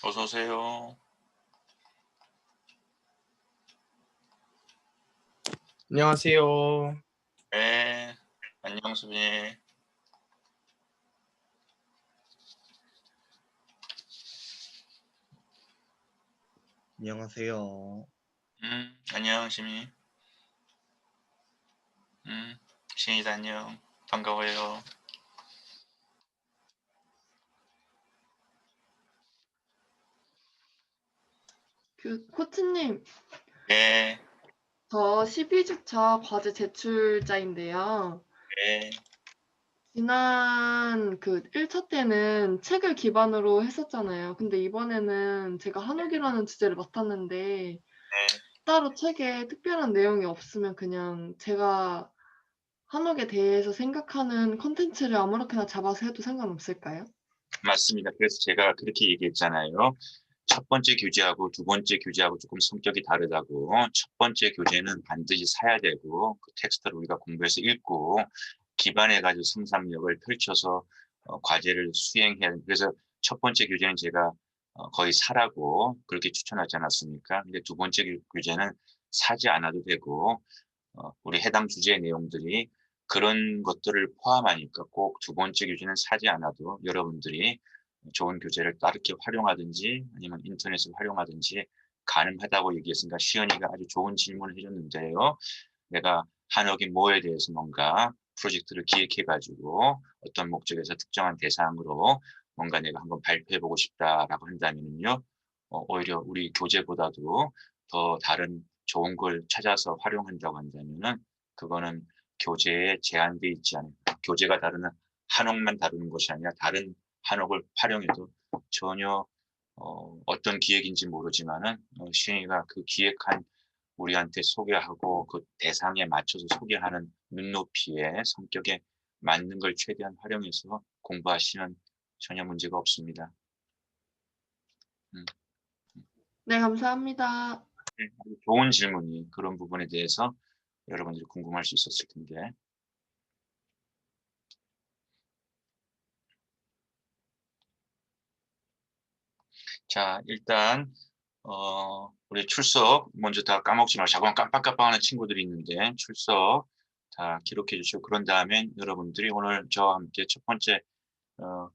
어서 오세요. 안녕하세요. 네. 안녕 수빈이. 안녕하세요. 안녕 시미. 시인이도 안녕. 반가워요. 코치님, 네. 저 12주차 과제 제출자인데요. 네. 지난 1차 때는 책을 기반으로 했었잖아요. 근데 이번에는 제가 한옥이라는 주제를 맡았는데, 네. 따로 책에 특별한 내용이 없으면 그냥 제가 한옥에 대해서 생각하는 콘텐츠를 아무렇게나 잡아서 해도 상관없을까요? 맞습니다. 그래서 제가 그렇게 얘기했잖아요. 첫 번째 교재하고 두 번째 교재하고 조금 성격이 다르다고. 첫 번째 교재는 반드시 사야 되고 그 텍스트를 우리가 공부해서 읽고 기반해 가지고 상상력을 펼쳐서 과제를 수행해야 돼요. 그래서 첫 번째 교재는 제가 거의 사라고 그렇게 추천하지 않았습니까? 근데 두 번째 교재는 사지 않아도 되고 우리 해당 주제의 내용들이 그런 것들을 포함하니까 꼭 두 번째 교재는 사지 않아도 여러분들이 좋은 교재를 따르게 활용하든지 아니면 인터넷을 활용하든지 가능하다고 얘기했으니까 시연이가 아주 좋은 질문을 해줬는데요. 내가 한옥이 뭐에 대해서 뭔가 프로젝트를 기획해가지고 어떤 목적에서 특정한 대상으로 뭔가 내가 한번 발표해보고 싶다라고 한다면요. 오히려 우리 교재보다도 더 다른 좋은 걸 찾아서 활용한다고 한다면은 그거는 교재에 제한돼 있지 않은 교재가 다루는 한옥만 다루는 것이 아니라 다른 한옥을 활용해도 전혀 어떤 기획인지 모르지만은 시인이가 그 기획한 우리한테 소개하고 그 대상에 맞춰서 소개하는 눈높이에 성격에 맞는 걸 최대한 활용해서 공부하시면 전혀 문제가 없습니다. 음. 네, 감사합니다. 네, 아주 좋은 질문이 그런 부분에 대해서 여러분들이 궁금할 수 있었을 텐데. 자, 일단 우리 출석 먼저 다 까먹지 말고 자꾸 깜빡깜빡하는 친구들이 있는데 출석 다 기록해 주시고 그런 다음에 여러분들이 오늘 저와 함께 첫 번째 어,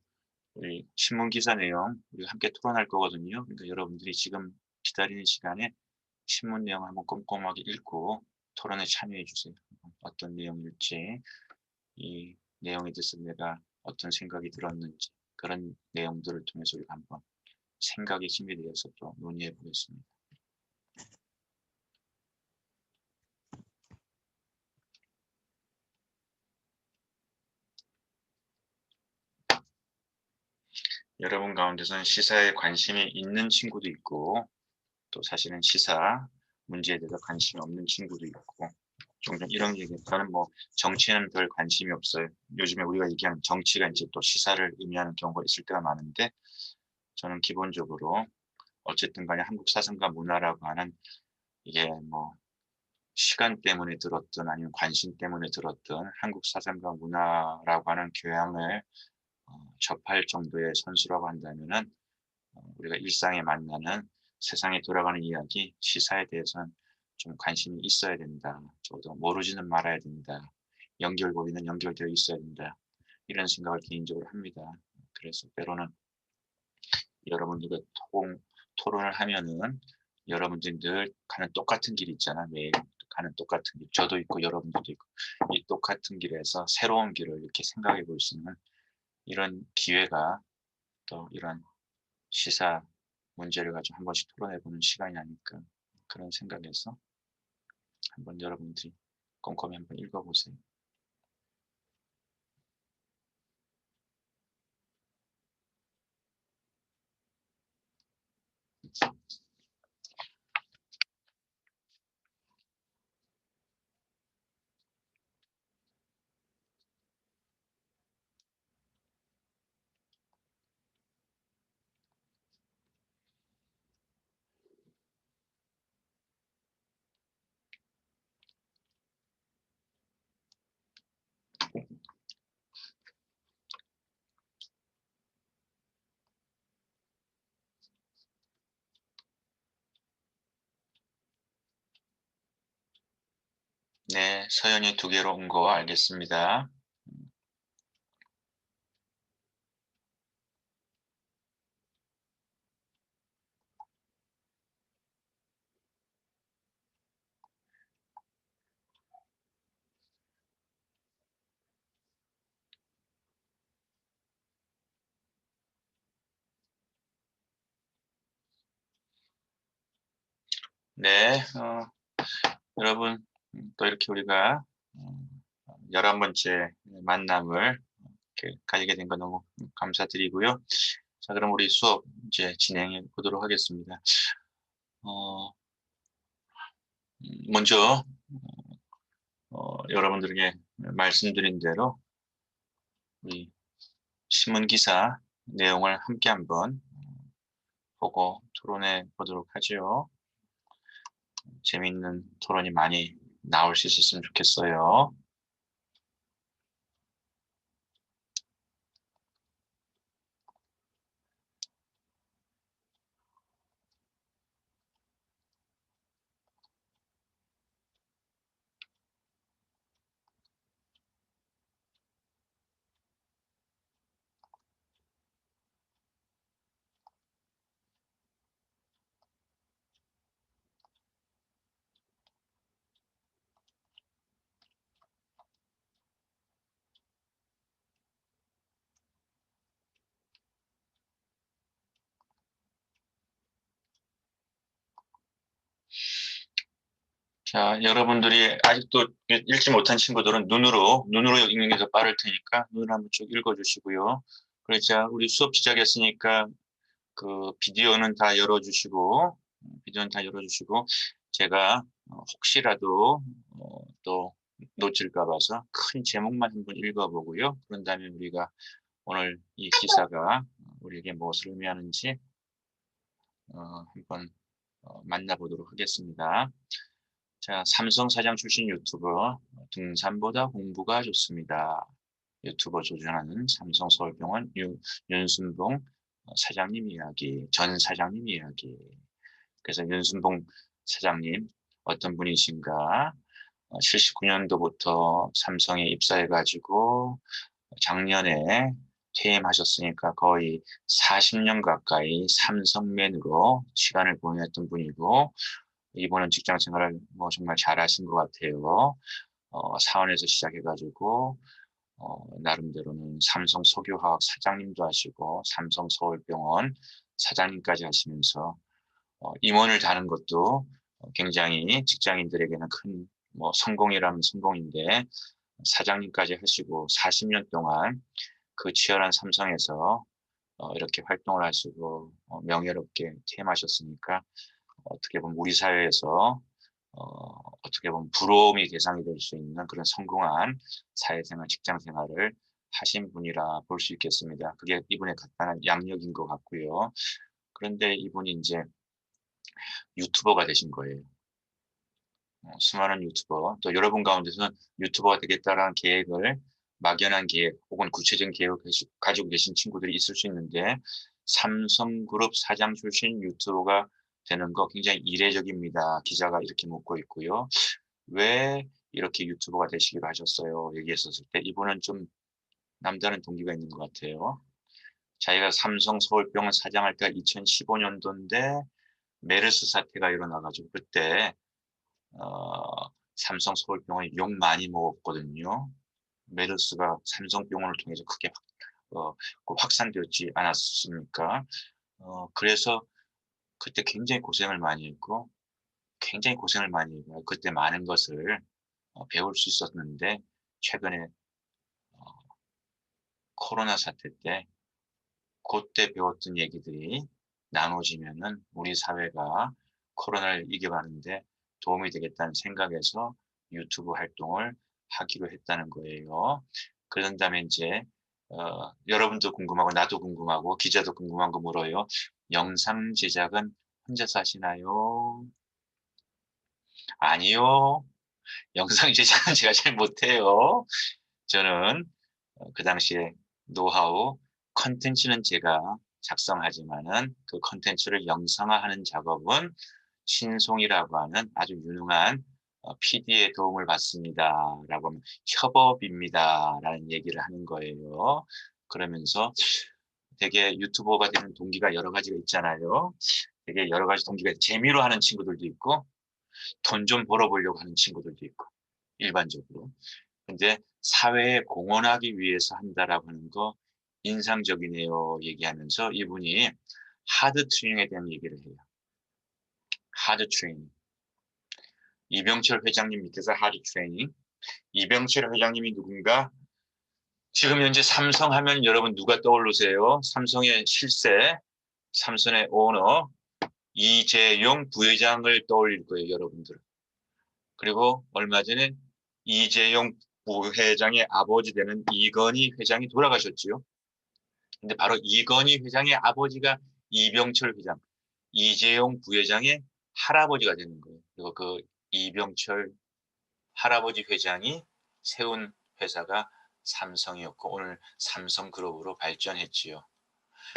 우리 신문 기사 내용 우리 함께 토론할 거거든요. 그러니까 여러분들이 지금 기다리는 시간에 신문 내용 한번 꼼꼼하게 읽고 토론에 참여해 주세요. 어떤 내용일지 이 내용에 대해서 내가 어떤 생각이 들었는지 그런 내용들을 통해서 우리가 한번 생각의 힘에 대해서 또 논의해 보겠습니다. 여러분 가운데서는 시사에 관심이 있는 친구도 있고 또 사실은 시사 문제에 대해서 관심이 없는 친구도 있고 종종 이런 얘기 저는 뭐 정치에는 별 관심이 없어요. 요즘에 우리가 얘기하는 정치가 이제 또 시사를 의미하는 경우가 있을 때가 많은데 저는 기본적으로 어쨌든 간에 한국 사상과 문화라고 하는 이게 뭐 시간 때문에 들었든 아니면 관심 때문에 들었든 한국 사상과 문화라고 하는 교양을 접할 정도의 선수라고 한다면은 우리가 일상에 만나는 세상에 돌아가는 이야기, 시사에 대해서는 좀 관심이 있어야 된다. 저도 모르지는 말아야 된다. 연결고리는 연결되어 있어야 된다. 이런 생각을 개인적으로 합니다. 그래서 때로는 여러분들과 토론을 하면은 여러분들이 늘 가는 똑같은 길 있잖아. 매일 가는 똑같은 길. 저도 있고 여러분들도 있고. 이 똑같은 길에서 새로운 길을 이렇게 생각해 볼 수 있는 이런 기회가 또 이런 시사 문제를 가지고 한 번씩 토론해 보는 시간이 아닐까 그런 생각에서 한번 여러분들이 꼼꼼히 한번 읽어보세요. 네, 서연이 2개로 온 거 알겠습니다. 네, 여러분, 또 이렇게 우리가 11번째 만남을 이렇게 가지게 된 거 너무 감사드리고요. 자, 그럼 우리 수업 이제 진행해 보도록 하겠습니다. 어, 먼저 여러분들에게 말씀드린 대로 우리 신문 기사 내용을 함께 한번 보고 토론해 보도록 하죠. 재미있는 토론이 많이 나올 수 있었으면 좋겠어요. 자, 여러분들이 아직도 읽지 못한 친구들은 눈으로 읽는 게 더 빠를 테니까 눈을 한번 쭉 읽어주시고요. 그래, 자, 우리 수업 시작했으니까 그 비디오는 다 열어주시고, 제가 혹시라도 또 놓칠까 봐서 큰 제목만 한번 읽어보고요. 그런 다음에 우리가 오늘 이 기사가 우리에게 무엇을 의미하는지 한번 만나보도록 하겠습니다. 자, 삼성 사장 출신 유튜버 등산보다 공부가 좋습니다. 유튜버 조준하는 삼성 서울병원 윤순봉 사장님 이야기, 전 사장님 이야기. 그래서 윤순봉 사장님 어떤 분이신가? 79년도부터 삼성에 입사해가지고 작년에 퇴임하셨으니까 거의 40년 가까이 삼성맨으로 시간을 보냈던 분이고, 이분은 직장 생활을 뭐 정말 잘하신 것 같아요. 사원에서 시작해가지고 나름대로는 삼성 석유화학 사장님도 하시고 삼성 서울병원 사장님까지 하시면서 임원을 다는 것도 굉장히 직장인들에게는 큰 뭐 성공이라면 성공인데, 사장님까지 하시고 40년 동안 그 치열한 삼성에서 이렇게 활동을 하시고 명예롭게 퇴임하셨으니까 어떻게 보면 우리 사회에서 어떻게 보면 부러움이 대상이 될 수 있는 그런 성공한 사회생활, 직장생활을 하신 분이라 볼 수 있겠습니다. 그게 이분의 간단한 양력인 것 같고요. 그런데 이분이 이제 유튜버가 되신 거예요. 수많은 유튜버, 또 여러분 가운데서는 유튜버가 되겠다라는 계획을, 막연한 계획 혹은 구체적인 계획을 가지고 계신 친구들이 있을 수 있는데, 삼성그룹 사장 출신 유튜버가 되는 거 굉장히 이례적입니다. 기자가 이렇게 묻고 있고요. 왜 이렇게 유튜버가 되시기로 하셨어요? 얘기했었을 때 이분은 좀 남다른 동기가 있는 것 같아요. 자기가 삼성 서울병원 사장할 때가 2015년도인데 메르스 사태가 일어나가지고 그때 삼성 서울병원이 욕 많이 먹었거든요. 메르스가 삼성병원을 통해서 크게 그 확산되었지 않았습니까? 그래서 그때 굉장히 고생을 많이 했고, 굉장히 고생을 많이 했고, 그때 많은 것을 배울 수 있었는데, 최근에 어, 코로나 사태 때, 그때 배웠던 얘기들이 나눠지면은 우리 사회가 코로나를 이겨가는데 도움이 되겠다는 생각에서 유튜브 활동을 하기로 했다는 거예요. 그런 다음에 이제 여러분도 궁금하고 나도 궁금하고 기자도 궁금한 거 물어요. 영상 제작은 혼자서 하시나요? 아니요. 영상 제작은 제가 잘 못해요. 저는 그 당시에 노하우, 컨텐츠는 제가 작성하지만은 그 컨텐츠를 영상화하는 작업은 신송이라고 하는 아주 유능한 PD의 도움을 받습니다. 라고 하면 협업입니다. 라는 얘기를 하는 거예요. 그러면서 되게 유튜버가 되는 동기가 여러 가지가 있잖아요. 되게 여러 가지 동기가 재미로 하는 친구들도 있고 돈 좀 벌어보려고 하는 친구들도 있고 일반적으로. 근데 사회에 공헌하기 위해서 한다라고 하는 거 인상적이네요. 얘기하면서 이분이 하드 트레이닝에 대한 얘기를 해요. 하드 트레이닝. 이병철 회장님 밑에서 하드 트레이닝. 이병철 회장님이 누군가? 지금 현재 삼성 하면 여러분 누가 떠오르세요? 삼성의 실세, 삼성의 오너, 이재용 부회장을 떠올릴 거예요, 여러분들. 그리고 얼마 전에 이재용 부회장의 아버지 되는 이건희 회장이 돌아가셨지요. 근데 바로 이건희 회장의 아버지가 이병철 회장, 이재용 부회장의 할아버지가 되는 거예요. 그리고 그 이병철 할아버지 회장이 세운 회사가 삼성이었고 오늘 삼성그룹으로 발전했지요.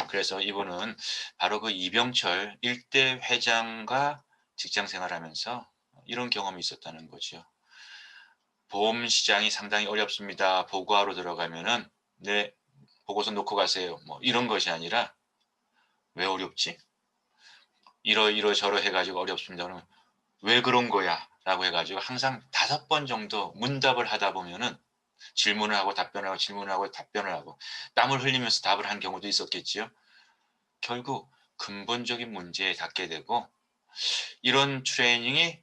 그래서 이분은 바로 그 이병철 일대 회장과 직장 생활하면서 이런 경험이 있었다는 거죠. 보험 시장이 상당히 어렵습니다. 보고하러 들어가면은 네, 보고서 놓고 가세요. 뭐 이런 것이 아니라 왜 어렵지? 이러저러 해가지고 어렵습니다. 그러면 왜 그런 거야? 라고 해가지고 항상 5번 정도 문답을 하다 보면은 질문을 하고 답변을 하고 질문을 하고 답변을 하고 땀을 흘리면서 답을 한 경우도 있었겠지요. 결국 근본적인 문제에 닿게 되고 이런 트레이닝이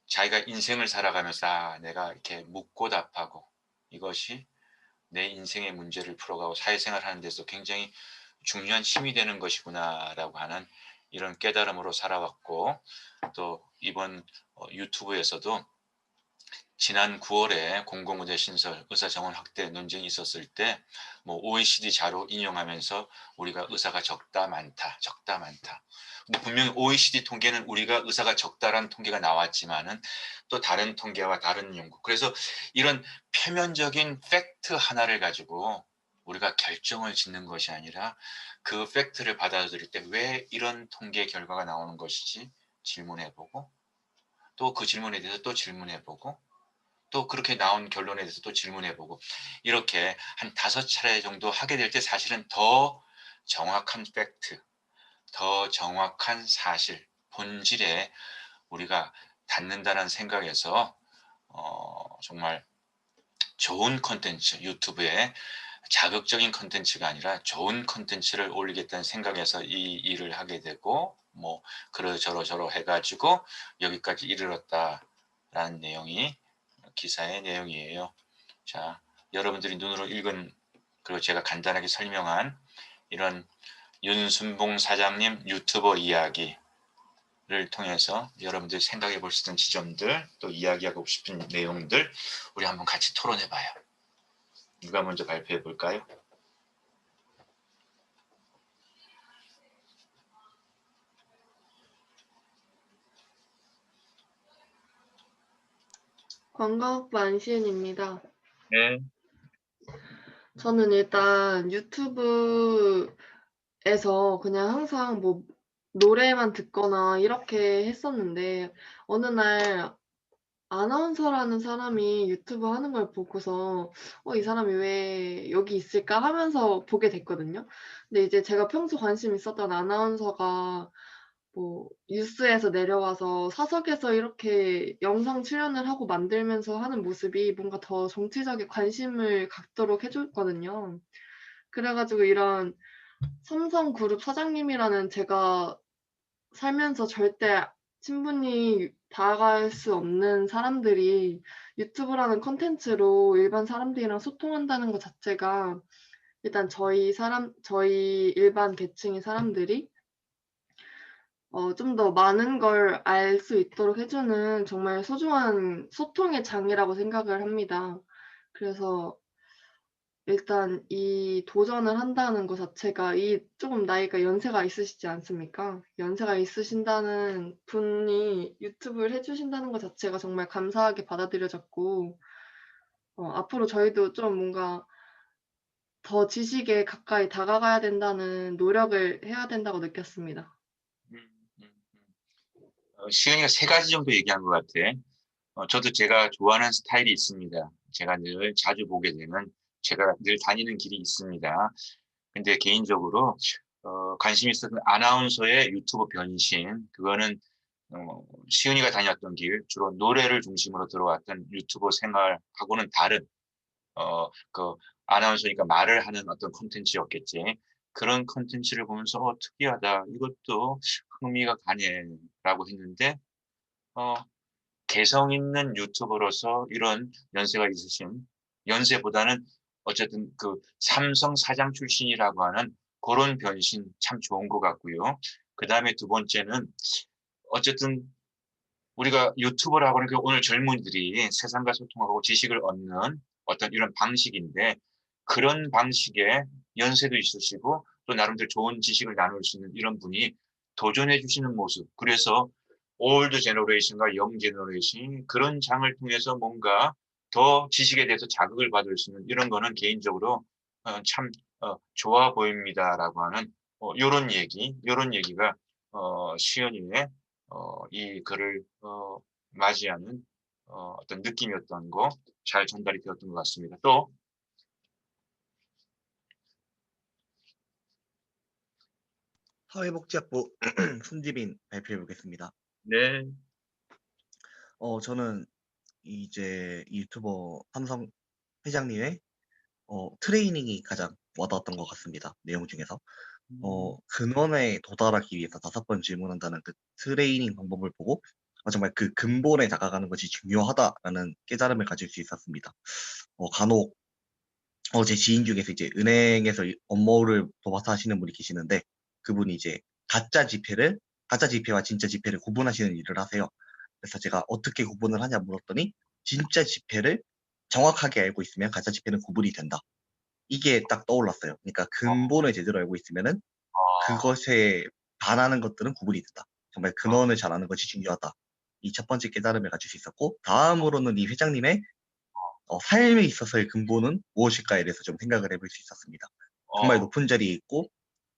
자기가 인생을 살아가면서 내가 이렇게 묻고 답하고 이것이 내 인생의 문제를 풀어가고 사회생활 하는 데서 굉장히 중요한 힘이 되는 것이구나라고 하는 이런 깨달음으로 살아왔고 또 이번 유튜브에서도 지난 9월에 공공의대 신설 의사정원 확대 논쟁이 있었을 때 뭐 OECD 자료 인용하면서 우리가 의사가 적다 많다 적다 많다. 근데 분명히 OECD 통계는 우리가 의사가 적다라는 통계가 나왔지만은 또 다른 통계와 다른 연구. 그래서 이런 표면적인 팩트 하나를 가지고 우리가 결정을 짓는 것이 아니라 그 팩트를 받아들일 때 왜 이런 통계 결과가 나오는 것이지 질문해보고 또 그 질문에 대해서 또 질문해보고 또 그렇게 나온 결론에 대해서 또 질문해보고 이렇게 한 5차례 정도 하게 될 때 사실은 더 정확한 팩트, 더 정확한 사실, 본질에 우리가 닿는다는 생각에서 정말 좋은 컨텐츠, 유튜브에 자극적인 컨텐츠가 아니라 좋은 컨텐츠를 올리겠다는 생각에서 이 일을 하게 되고 뭐 그러저러저러 해가지고 여기까지 이르렀다라는 내용이 기사의 내용이에요. 자, 여러분들이 눈으로 읽은 그리고 제가 간단하게 설명한 이런 윤순봉 사장님 유튜버 이야기를 통해서 여러분들이 생각해 볼 수 있는 지점들 또 이야기하고 싶은 내용들 우리 한번 같이 토론해 봐요. 누가 먼저 발표해 볼까요? 관광학부 안시은입니다. 네. 저는 일단 유튜브에서 그냥 항상 뭐 노래만 듣거나 이렇게 했었는데 어느 날 아나운서라는 사람이 유튜브 하는 걸 보고서 이 사람이 왜 여기 있을까 하면서 보게 됐거든요. 근데 이제 제가 평소 관심 있었던 아나운서가 뭐 뉴스에서 내려와서 사석에서 이렇게 영상 출연을 하고 만들면서 하는 모습이 뭔가 더 정치적인 관심을 갖도록 해줬거든요. 그래가지고 이런 삼성그룹 사장님이라는 제가 살면서 절대 친분이 닿아갈 수 없는 사람들이 유튜브라는 콘텐츠로 일반 사람들이랑 소통한다는 것 자체가 일단 저희 일반 계층의 사람들이 좀 더 많은 걸 알 수 있도록 해주는 정말 소중한 소통의 장이라고 생각을 합니다. 그래서 일단 이 도전을 한다는 것 자체가 조금 나이가 연세가 있으시지 않습니까? 연세가 있으신다는 분이 유튜브를 해주신다는 것 자체가 정말 감사하게 받아들여졌고, 앞으로 저희도 좀 뭔가 더 지식에 가까이 다가가야 된다는 노력을 해야 된다고 느꼈습니다. 시은이가 3가지 정도 얘기한 것 같아. 저도 제가 좋아하는 스타일이 있습니다. 제가 늘 자주 보게 되는, 제가 늘 다니는 길이 있습니다. 근데 개인적으로 관심 있었던 아나운서의 유튜브 변신, 그거는 시은이가 다녔던 길, 주로 노래를 중심으로 들어왔던 유튜버 생활하고는 다른 그 아나운서니까 말을 하는 어떤 콘텐츠였겠지. 그런 콘텐츠를 보면서 특이하다. 이것도 흥미가 가네라고 했는데 어, 개성 있는 유튜버로서 이런 연세가 있으신, 연세보다는 어쨌든 그 삼성 사장 출신이라고 하는 그런 변신 참 좋은 것 같고요. 그 다음에 두 번째는 어쨌든 우리가 유튜버라고 하는 게 오늘 젊은이들이 세상과 소통하고 지식을 얻는 어떤 이런 방식인데, 그런 방식에 연세도 있으시고 또 나름대로 좋은 지식을 나눌 수 있는 이런 분이 도전해 주시는 모습. 그래서 올드 제너레이션과 영 제너레이션 그런 장을 통해서 뭔가 더 지식에 대해서 자극을 받을 수 있는 이런 거는 개인적으로 참 좋아 보입니다라고 하는 요런 얘기가 시연이의 이 글을 맞이하는 어떤 느낌이었던 거 잘 전달이 되었던 것 같습니다. 또 사회복지학부 손지빈 발표해 보겠습니다. 네, 저는 이제 유튜버 삼성 회장님의 트레이닝이 가장 와닿았던 것 같습니다. 내용 중에서. 근원에 도달하기 위해서 5번 질문한다는 그 트레이닝 방법을 보고 정말 그 근본에 다가가는 것이 중요하다라는 깨달음을 가질 수 있었습니다. 간혹 제 지인 중에서 이제 은행에서 업무를 도맡아 하시는 분이 계시는데, 그분이 이제 가짜 지폐와 진짜 지폐를 구분하시는 일을 하세요. 그래서 제가 어떻게 구분을 하냐 물었더니, 진짜 지폐를 정확하게 알고 있으면 가짜 지폐는 구분이 된다. 이게 딱 떠올랐어요. 그러니까 근본을 제대로 알고 있으면은 그것에 반하는 것들은 구분이 된다. 정말 근원을 잘 아는 것이 중요하다. 이 첫 번째 깨달음을 가질 수 있었고, 다음으로는 이 회장님의 삶에 있어서의 근본은 무엇일까에 대해서 좀 생각을 해볼 수 있었습니다. 정말 높은 자리에 있고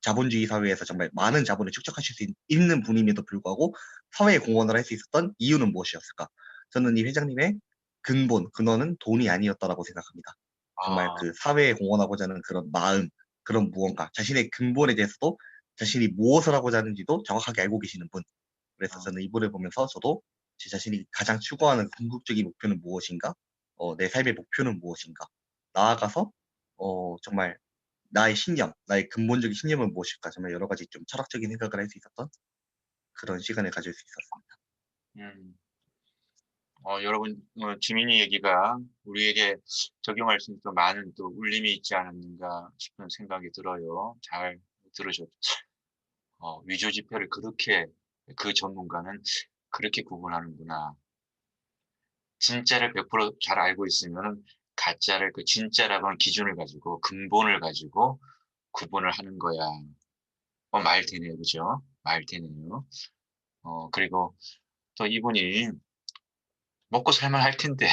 자본주의 사회에서 정말 많은 자본을 축적하실 수 있는 분임에도 불구하고 사회에 공헌을 할 수 있었던 이유는 무엇이었을까? 저는 이 회장님의 근원은 돈이 아니었다라고 생각합니다. 정말 그 사회에 공헌하고자 하는 그런 마음, 그런 무언가, 자신의 근본에 대해서도 자신이 무엇을 하고자 하는지도 정확하게 알고 계시는 분. 그래서 저는 이분을 보면서 저도 제 자신이 가장 추구하는 궁극적인 목표는 무엇인가? 내 삶의 목표는 무엇인가? 나아가서 정말 나의 신념, 나의 근본적인 신념은 무엇일까? 정말 여러 가지 좀 철학적인 생각을 할 수 있었던 그런 시간을 가질 수 있었습니다. 음, 여러분 지민이 얘기가 우리에게 적용할 수 있는 또 많은 또 울림이 있지 않았는가 싶은 생각이 들어요. 잘 들으셨죠? 위조 지폐를 그렇게 그 전문가는 그렇게 구분하는구나. 진짜를 100%잘 알고 있으면 가짜를 그 진짜라고 하는 기준을 가지고 근본을 가지고 구분을 하는 거야. 말 되네요. 그죠? 말 되네요. 그리고 또 이분이 먹고 살만 할 텐데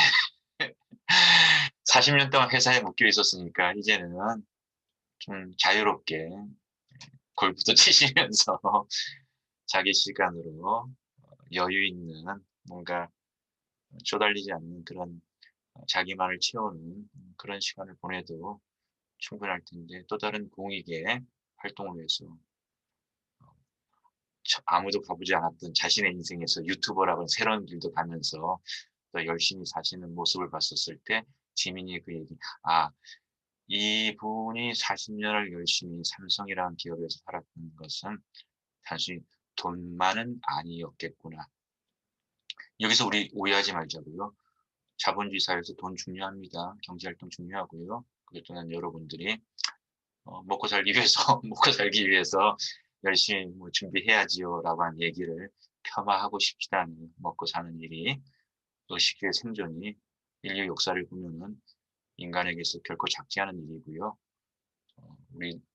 40년 동안 회사에 묶여 있었으니까 이제는 좀 자유롭게 골프도 치시면서 자기 시간으로 여유 있는 뭔가 쪼달리지 않는 그런 자기만을 채우는 그런 시간을 보내도 충분할 텐데, 또 다른 공익의 활동을 위해서 아무도 가보지 않았던 자신의 인생에서 유튜버라는 새로운 길도 가면서 또 열심히 사시는 모습을 봤었을 때 지민이의 그 얘기, 아, 이분이 40년을 열심히 삼성이라는 기업에서 살았던 것은 단순히 돈만은 아니었겠구나. 여기서 우리 오해하지 말자고요. 자본주의 사회에서 돈 중요합니다. 경제활동 중요하고요. 그것 또한 여러분들이 먹고 살기 위해서 먹고 살기 위해서 열심히 뭐 준비해야지요라고 한 얘기를 폄하하고 싶지 않은 먹고 사는 일이 의식주의 생존이 인류 역사를 보면은 인간에게서 결코 작지 않은 일이고요.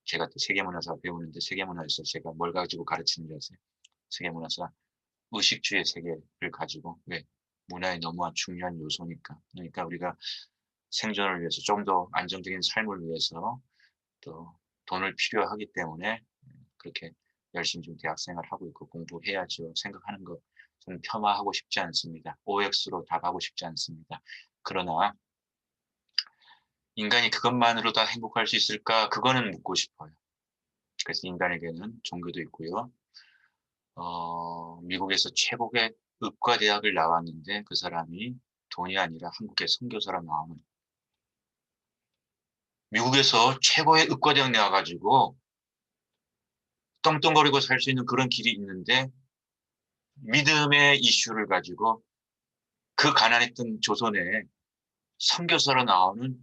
제가 또 세계문화사 배우는데 세계문화에서 제가 뭘 가지고 가르치는지 아세요? 세계문화사 의식주의 세계를 가지고 왜 문화의 너무한 중요한 요소니까. 그러니까 우리가 생존을 위해서 좀 더 안정적인 삶을 위해서 또 돈을 필요하기 때문에 그렇게 열심히 좀 대학생활 하고 있고 공부해야죠 생각하는 거 저는 폄하하고 싶지 않습니다. OX로 답하고 싶지 않습니다. 그러나 인간이 그것만으로 다 행복할 수 있을까? 그거는 묻고 싶어요. 그래서 인간에게는 종교도 있고요. 미국에서 최고의 의과대학을 나왔는데 그 사람이 돈이 아니라 한국의 선교사로 나오는 미국에서 최고의 의과대학 나와가지고 떵떵거리고 살 수 있는 그런 길이 있는데 믿음의 이슈를 가지고 그 가난했던 조선에 선교사로 나오는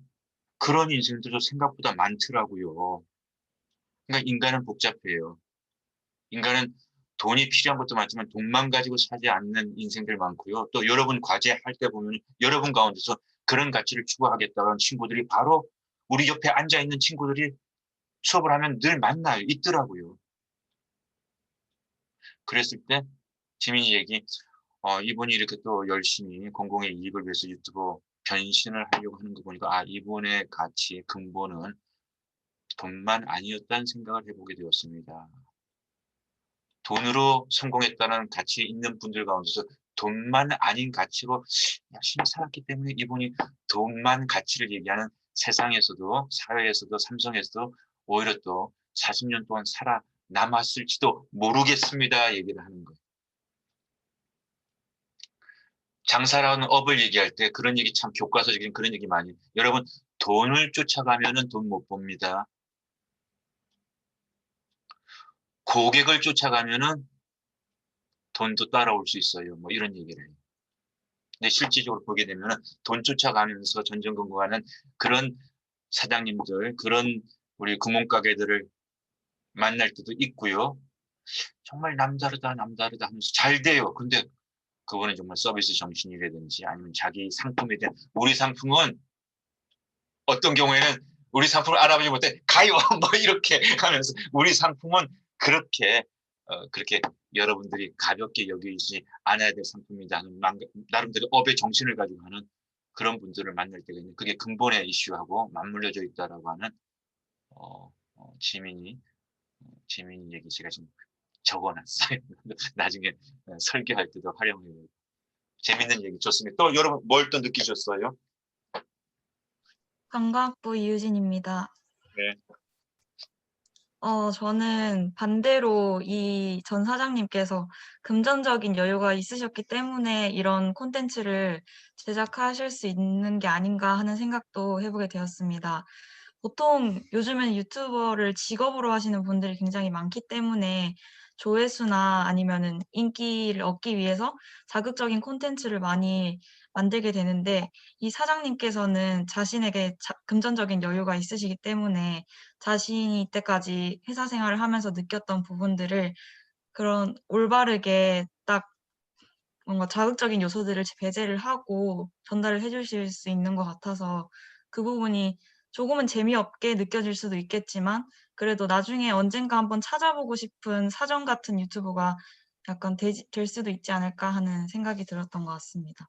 그런 인생들도 생각보다 많더라고요. 그러니까 인간은 복잡해요. 인간은 돈이 필요한 것도 많지만 돈만 가지고 사지 않는 인생들 많고요. 또 여러분 과제할 때 보면 여러분 가운데서 그런 가치를 추구하겠다는 친구들이 바로 우리 옆에 앉아있는 친구들이 수업을 하면 늘 만나요. 있더라고요. 그랬을 때 지민이 얘기, 이분이 이렇게 또 열심히 공공의 이익을 위해서 유튜브 변신을 하려고 하는 거 보니까 이분의 가치의 근본은 돈만 아니었다는 생각을 해보게 되었습니다. 돈으로 성공했다는 가치 있는 분들 가운데서 돈만 아닌 가치로 열심히 살았기 때문에 이분이 돈만 가치를 얘기하는 세상에서도 사회에서도 삼성에서도 오히려 또 40년 동안 살아남았을지도 모르겠습니다. 얘기를 하는 거예요. 장사라는 업을 얘기할 때 그런 얘기 참 교과서적인 그런 얘기 많이. 여러분 돈을 쫓아가면은 돈 못 봅니다. 고객을 쫓아가면은 돈도 따라올 수 있어요. 뭐 이런 얘기를 해요. 근데 실질적으로 보게 되면은 돈 쫓아가면서 전전긍긍하는 그런 사장님들, 그런 우리 구멍가게들을 만날 때도 있고요. 정말 남다르다 하면서 잘 돼요. 근데 그거는 정말 서비스 정신이라든지 아니면 자기 상품에 대한 우리 상품은 어떤 경우에는 우리 상품을 알아보지 못해 가요 뭐 이렇게 하면서 우리 상품은 그렇게 여러분들이 가볍게 여기지 않아야 될 상품이다 하는 나름대로 업의 정신을 가지고 하는 그런 분들을 만날 때가 있는 그게 근본의 이슈하고 맞물려져 있다라고 하는 지민이 얘기 제가 좀 적어놨어요. 나중에 설계할 때도 활용해요. 재밌는 얘기 좋습니다. 또 여러분 뭘 또 느끼셨어요? 관광부 이유진입니다. 네. 저는 반대로 이 전 사장님께서 금전적인 여유가 있으셨기 때문에 이런 콘텐츠를 제작하실 수 있는 게 아닌가 하는 생각도 해보게 되었습니다. 보통 요즘은 유튜버를 직업으로 하시는 분들이 굉장히 많기 때문에 조회수나 아니면은 인기를 얻기 위해서 자극적인 콘텐츠를 많이 만들게 되는데 이 사장님께서는 자신에게 금전적인 여유가 있으시기 때문에 자신이 이때까지 회사 생활을 하면서 느꼈던 부분들을 그런 올바르게 딱 뭔가 자극적인 요소들을 배제를 하고 전달을 해 주실 수 있는 것 같아서 그 부분이 조금은 재미없게 느껴질 수도 있겠지만 그래도 나중에 언젠가 한번 찾아보고 싶은 사전 같은 유튜브가 약간 될 수도 있지 않을까 하는 생각이 들었던 것 같습니다.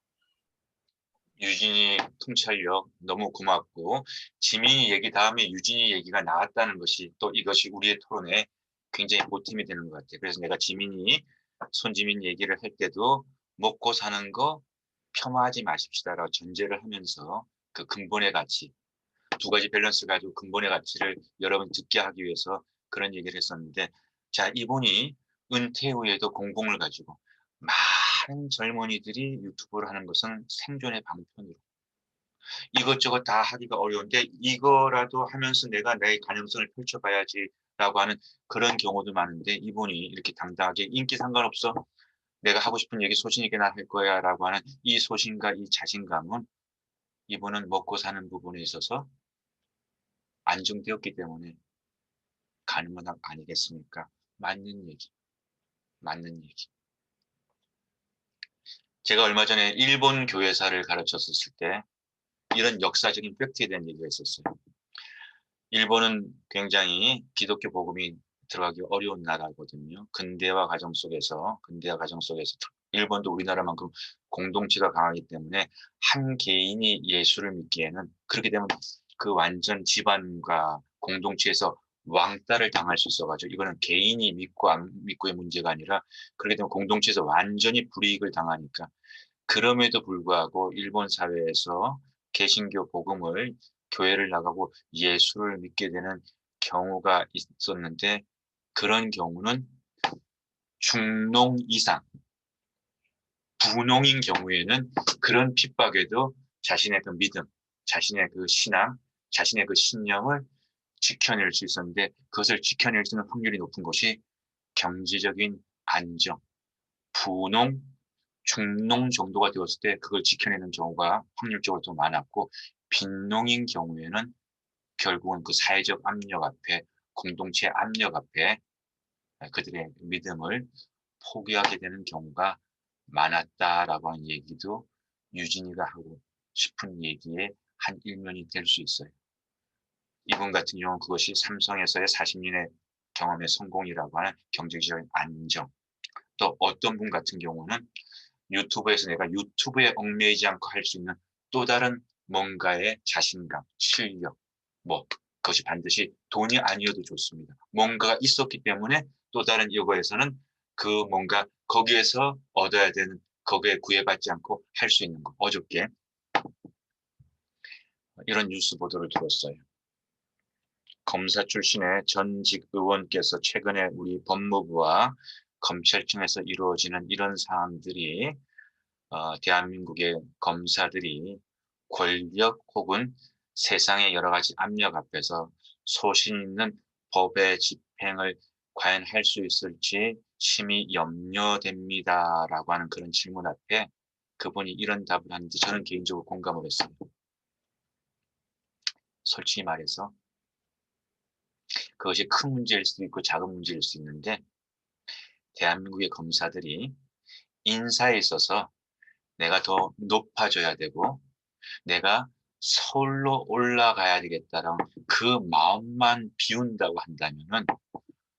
유진이 통찰력 너무 고맙고 지민이 얘기 다음에 유진이 얘기가 나왔다는 것이 또 이것이 우리의 토론에 굉장히 보탬이 되는 것 같아요. 그래서 내가 손지민 얘기를 할 때도 먹고 사는 거 폄하하지 마십시다라고 전제를 하면서 그 근본의 가치 두 가지 밸런스 가지고 근본의 가치를 여러분 듣게 하기 위해서 그런 얘기를 했었는데 자 이분이 은퇴 후에도 공공을 가지고 많은 젊은이들이 유튜브를 하는 것은 생존의 방편으로 이것저것 다 하기가 어려운데 이거라도 하면서 내가 내 가능성을 펼쳐봐야지라고 하는 그런 경우도 많은데 이분이 이렇게 당당하게 인기 상관없어 내가 하고 싶은 얘기 소신 있게 나 할 거야 라고 하는 이 소신과 이 자신감은 이분은 먹고 사는 부분에 있어서 안정되었기 때문에 가능한 것 아니겠습니까? 맞는 얘기. 제가 얼마 전에 일본 교회사를 가르쳤었을 때 이런 역사적인 팩트에 대한 얘기가 있었어요. 일본은 굉장히 기독교 복음이 들어가기 어려운 나라거든요. 근대화 과정 속에서 일본도 우리나라만큼 공동체가 강하기 때문에 한 개인이 예수를 믿기에는 그렇게 되면 그 완전 집안과 공동체에서 왕따를 당할 수 있어가지고 이거는 개인이 믿고 안 믿고의 문제가 아니라 그렇게 되면 공동체에서 완전히 불이익을 당하니까 그럼에도 불구하고 일본 사회에서 개신교 복음을 교회를 나가고 예수를 믿게 되는 경우가 있었는데 그런 경우는 중농 이상 부농인 경우에는 그런 핍박에도 자신의 그 믿음, 자신의 그 신앙, 자신의 그 신념을 지켜낼 수 있었는데 그것을 지켜낼 수 있는 확률이 높은 것이 경제적인 안정, 부농, 중농 정도가 되었을 때 그걸 지켜내는 경우가 확률적으로 더 많았고 빈농인 경우에는 결국은 그 사회적 압력 앞에 공동체 압력 앞에 그들의 믿음을 포기하게 되는 경우가 많았다라고 하는 얘기도 유진이가 하고 싶은 얘기의 한 일면이 될 수 있어요. 이분 같은 경우는 그것이 삼성에서의 40년의 경험의 성공이라고 하는 경제적인 안정. 또 어떤 분 같은 경우는 유튜브에서 내가 유튜브에 얽매이지 않고 할 수 있는 또 다른 뭔가의 자신감, 실력, 뭐 그것이 반드시 돈이 아니어도 좋습니다. 뭔가가 있었기 때문에 또 다른 이거에서는 그 뭔가 거기에서 얻어야 되는 거기에 구애받지 않고 할 수 있는 거. 어저께 이런 뉴스 보도를 들었어요. 검사 출신의 전직 의원께서 최근에 우리 법무부와 검찰청에서 이루어지는 이런 사항들이 대한민국의 검사들이 권력 혹은 세상의 여러 가지 압력 앞에서 소신 있는 법의 집행을 과연 할 수 있을지 심히 염려됩니다라고 하는 그런 질문 앞에 그분이 이런 답을 하는데 저는 개인적으로 공감을 했어요. 솔직히 말해서 그것이 큰 문제일 수도 있고 작은 문제일 수 있는데 대한민국의 검사들이 인사에 있어서 내가 더 높아져야 되고 내가 서울로 올라가야 되겠다라는 그 마음만 비운다고 한다면은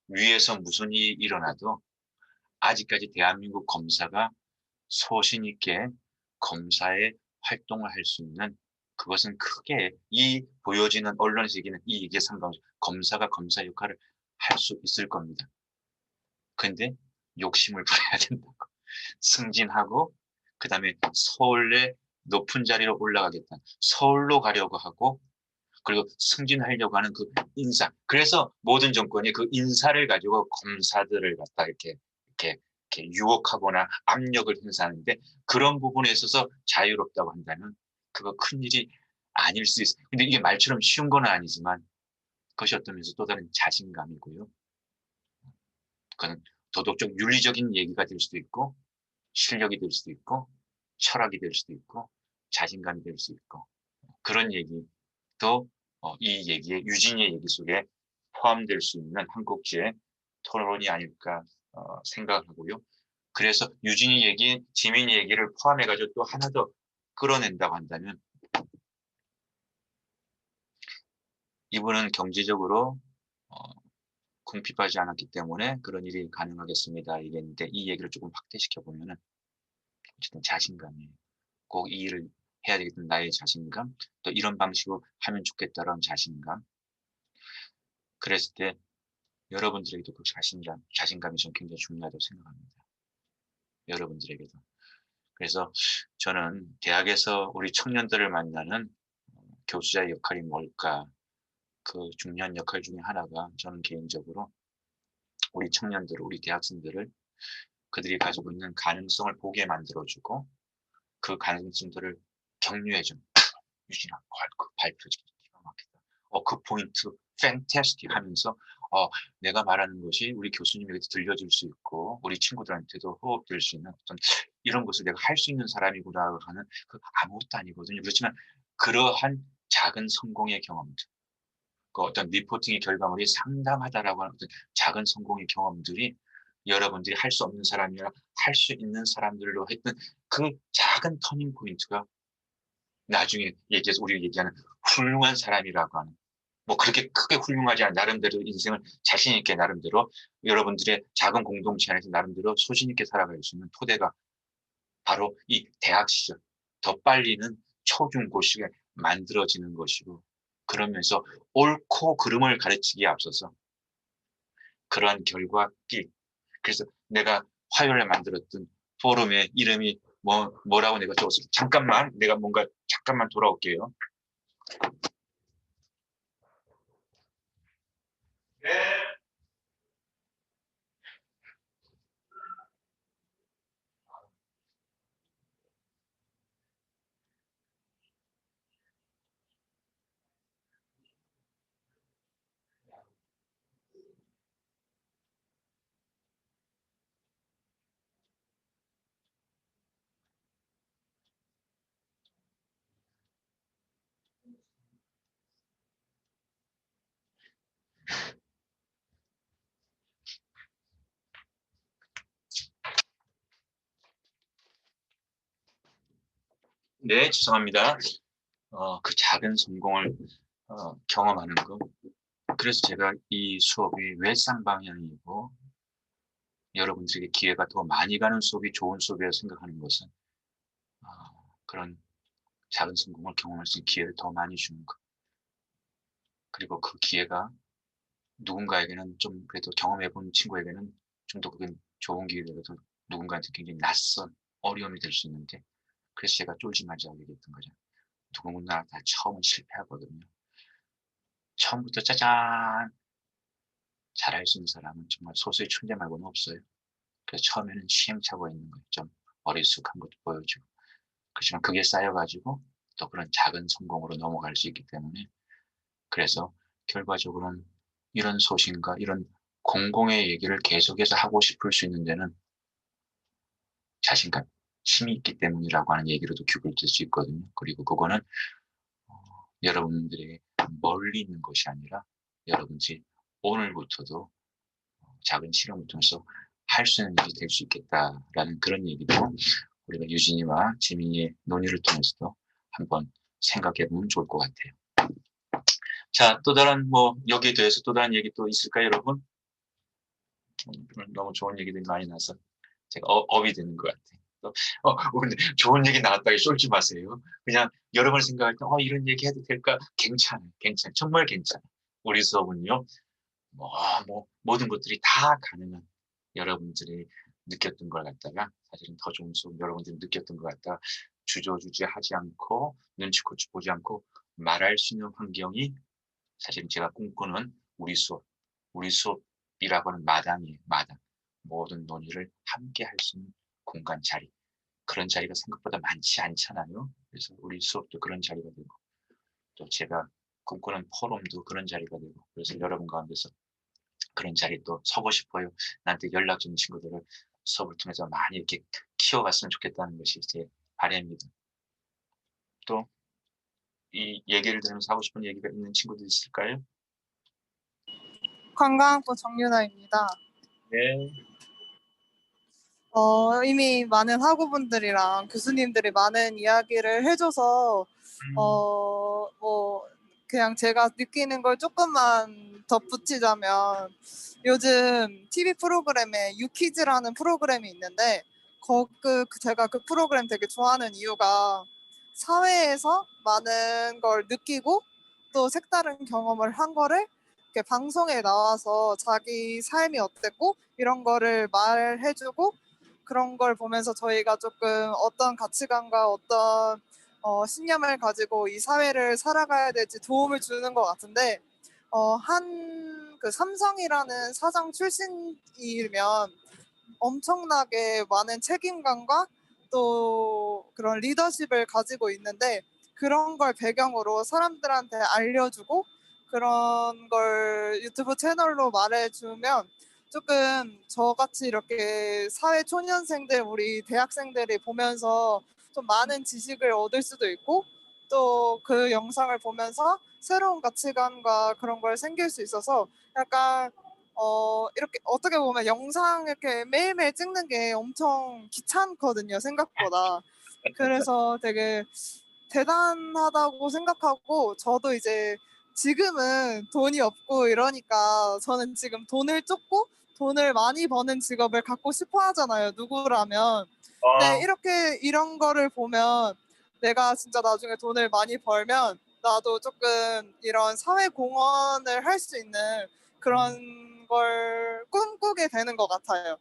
위에서 무슨 일이 일어나도 아직까지 대한민국 검사가 소신 있게 검사의 활동을 할 수 있는 그것은 크게 이 보여지는 언론에서 얘기는 이 얘기에 상관없이 검사가 검사 역할을 할 수 있을 겁니다. 근데 욕심을 부려야 된다고. 승진하고 그 다음에 서울의 높은 자리로 올라가겠다. 서울로 가려고 하고 그리고 승진하려고 하는 그 인사. 그래서 모든 정권이 그 인사를 가지고 검사들을 갖다 이렇게 유혹하거나 압력을 행사하는데 그런 부분에 있어서 자유롭다고 한다면 그거 큰일이 아닐 수 있어요. 근데 이게 말처럼 쉬운 건 아니지만 그것이 어떤 면에서 또 다른 자신감이고요. 그건 도덕적 윤리적인 얘기가 될 수도 있고 실력이 될 수도 있고 철학이 될 수도 있고 자신감이 될 수 있고 그런 얘기도 이 얘기에 유진이의 얘기 속에 포함될 수 있는 한 꼭지의 토론이 아닐까 생각하고요. 그래서 유진이 얘기, 지민이 얘기를 포함해가지고 또 하나 더 끌어낸다고 한다면 이분은 경제적으로 궁핍하지 않았기 때문에 그런 일이 가능하겠습니다. 얘기했는데 이 얘기를 조금 확대시켜 보면은 어쨌든 자신감이에요. 꼭 이 일을 해야 되겠다는 나의 자신감, 또 이런 방식으로 하면 좋겠다라는 자신감. 그랬을 때 여러분들에게도 그 자신감이 좀 굉장히 중요하다고 생각합니다. 여러분들에게도. 그래서 저는 대학에서 우리 청년들을 만나는 교수자의 역할이 뭘까? 그 중요한 역할 중에 하나가 저는 개인적으로 우리 청년들, 우리 대학생들을 그들이 가지고 있는 가능성을 보게 만들어주고 그 가능성들을 격려해주는 유진아, 그 발표 기가 막히다. 그 포인트, fantastic 하면서 내가 말하는 것이 우리 교수님에게도 들려줄 수 있고 우리 친구들한테도 호흡될 수 있는 어떤 이런 것을 내가 할 수 있는 사람이구나 하는 그 아무것도 아니거든요. 그렇지만 그러한 작은 성공의 경험들, 그 어떤 리포팅의 결과물이 상당하다라고 하는 어떤 작은 성공의 경험들이 여러분들이 할 수 없는 사람이라 할 수 있는 사람들로 했던 그 작은 터닝 포인트가 나중에 우리가 얘기하는 훌륭한 사람이라고 하는 뭐 그렇게 크게 훌륭하지 않은 나름대로 인생을 자신 있게 나름대로 여러분들의 작은 공동체 안에서 나름대로 소신 있게 살아갈 수 있는 토대가 바로 이 대학 시절 더 빨리는 초중고 시기에 만들어지는 것이고 그러면서 옳고 그름을 가르치기에 앞서서 그러한 결과기. 그래서 내가 화요일에 만들었던 포럼의 이름이 뭐라고 내가 적었어. 잠깐만, 내가 잠깐만 돌아올게요. 네, 죄송합니다. 그 작은 성공을 경험하는 거. 그래서 제가 이 수업이 왜 쌍방향이고 여러분들에게 기회가 더 많이 가는 수업이 좋은 수업이라고 생각하는 것은 그런 작은 성공을 경험할 수 있는 기회를 더 많이 주는 것. 그리고 그 기회가 누군가에게는 좀 그래도 경험해본 친구에게는 좀 더 그게 좋은 기회라도 누군가한테 굉장히 낯선 어려움이 될 수 있는데 그래서 제가 쫄지 말자고 얘기했던 거죠. 누구나 다 처음은 실패하거든요. 처음부터 짜잔 잘할 수 있는 사람은 정말 소수의 천재 말고는 없어요. 그래서 처음에는 시행착오가 있는 거예요. 좀 어리숙한 것도 보여주고. 그렇지만 그게 쌓여가지고 또 그런 작은 성공으로 넘어갈 수 있기 때문에 그래서 결과적으로는 이런 소신과 이런 공공의 얘기를 계속해서 하고 싶을 수 있는 데는 자신감, 힘이 있기 때문이라고 하는 얘기로도 규결될 수 있거든요. 그리고 그거는 여러분들에게 멀리 있는 것이 아니라 여러분들이 오늘부터도 작은 실험을 통해서 할 수 있는 일이 될 수 있겠다라는 그런 얘기도 우리가 유진이와 지민이의 논의를 통해서도 한번 생각해 보면 좋을 것 같아요. 자, 또 다른 여기에 대해서 또 다른 얘기 또 있을까요, 여러분? 너무 좋은 얘기들이 많이 나서 제가 업이 되는 것 같아요. 근데 좋은 얘기 나왔다고 쫄지 마세요. 그냥 여러분 생각할 때 이런 얘기 해도 될까? 괜찮아. 정말 괜찮아. 우리 수업은요. 모든 것들이 다 가능한 여러분들이 느꼈던 걸 갖다가 사실은 더 좋은 수업 여러분들이 느꼈던 것 같다 주저주저하지 않고 눈치코치 보지 않고 말할 수 있는 환경이 사실 제가 꿈꾸는 우리 수업이라고 하는 마당이에요. 마당. 모든 논의를 함께 할 수 있는 공간 자리. 그런 자리가 생각보다 많지 않잖아요. 그래서 우리 수업도 그런 자리가 되고 또 제가 꿈꾸는 포럼도 그런 자리가 되고 그래서 여러분 가운데서 그런 자리에 또 서고 싶어요. 나한테 연락 주는 친구들을 수업을 통해서 많이 이렇게 키워갔으면 좋겠다는 것이 제 바람입니다. 또 이 얘기를 들으면서 하고 싶은 얘기가 있는 친구들 있을까요? 관광학부 정윤아입니다. 네. 이미 많은 학우분들이랑 교수님들이 많은 이야기를 해줘서 그냥 제가 느끼는 걸 조금만 덧붙이자면 요즘 TV 프로그램에 유키즈라는 프로그램이 있는데 제가 그 프로그램 되게 좋아하는 이유가 사회에서 많은 걸 느끼고 또 색다른 경험을 한 거를 이렇게 방송에 나와서 자기 삶이 어땠고 이런 거를 말해주고 그런 걸 보면서 저희가 조금 어떤 가치관과 어떤 신념을 가지고 이 사회를 살아가야 될지 도움을 주는 것 같은데 그 삼성이라는 사장 출신이면 엄청나게 많은 책임감과 또 그런 리더십을 가지고 있는데 그런 걸 배경으로 사람들한테 알려주고 그런 걸 유튜브 채널로 말해주면 조금 저같이 이렇게 사회 초년생들 우리 대학생들이 보면서 좀 많은 지식을 얻을 수도 있고 또 그 영상을 보면서 새로운 가치관과 그런 걸 생길 수 있어서 약간 이렇게 어떻게 보면 영상 이렇게 매일매일 찍는 게 엄청 귀찮거든요, 생각보다. 그래서 되게 대단하다고 생각하고 저도 이제 지금은 돈이 없고 이러니까 저는 지금 돈을 쫓고 돈을 많이 버는 직업을 갖고 싶어 하잖아요, 누구라면. 근데 이렇게 이런 거를 보면 내가 진짜 나중에 돈을 많이 벌면 나도 조금 이런 사회 공헌을 할 수 있는 그런 걸 꿈꾸게 되는 것 같아요.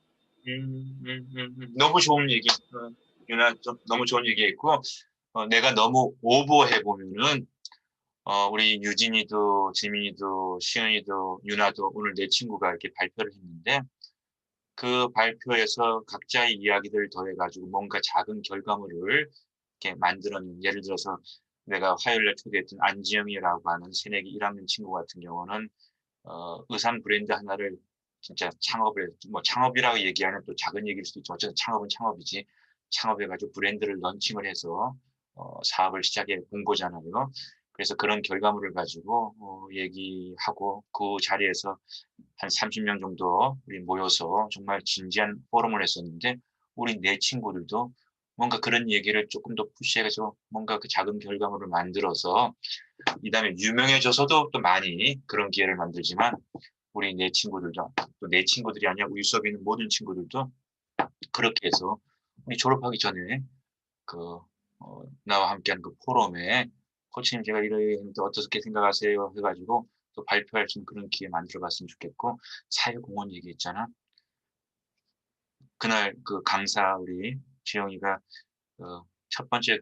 너무 좋은 얘기, 유나, 너무 좋은 얘기했고, 내가 너무 오버해 보면은, 우리 유진이도, 지민이도, 시은이도, 유나도 오늘 내 친구가 이렇게 발표를 했는데, 그 발표에서 각자의 이야기들을 더해가지고 뭔가 작은 결과물을 이렇게 만들어낸, 예를 들어서 내가 화요일에 초대했던 안지영이라고 하는 새내기 1학년 친구 같은 경우는 의상 브랜드 하나를 진짜 창업을 뭐 창업이라고 얘기하는 또 작은 얘기일 수도 있지만 어쨌든 창업은 창업이지, 창업해가지고 브랜드를 런칭을 해서 사업을 시작해 본 거잖아요. 그래서 그런 결과물을 가지고 얘기하고 그 자리에서 한 30명 정도 우리 모여서 정말 진지한 포럼을 했었는데 우리 네 친구들도 뭔가 그런 얘기를 조금 더 푸시해서 뭔가 그 작은 결과물을 만들어서 이다음에 유명해져서도 또 많이 그런 기회를 만들지만 우리 네 친구들도 또 내 친구들이 아니라 우리 수업에 있는 모든 친구들도 그렇게 해서 우리 졸업하기 전에 그 나와 함께하는 그 포럼에 코치님 제가 이러는데 어떻게 생각하세요 해가지고 또 발표할 수 있는 그런 기회 만들어봤으면 좋겠고 사회공헌 얘기했잖아. 그날 그 강사 우리 지영이가 첫 번째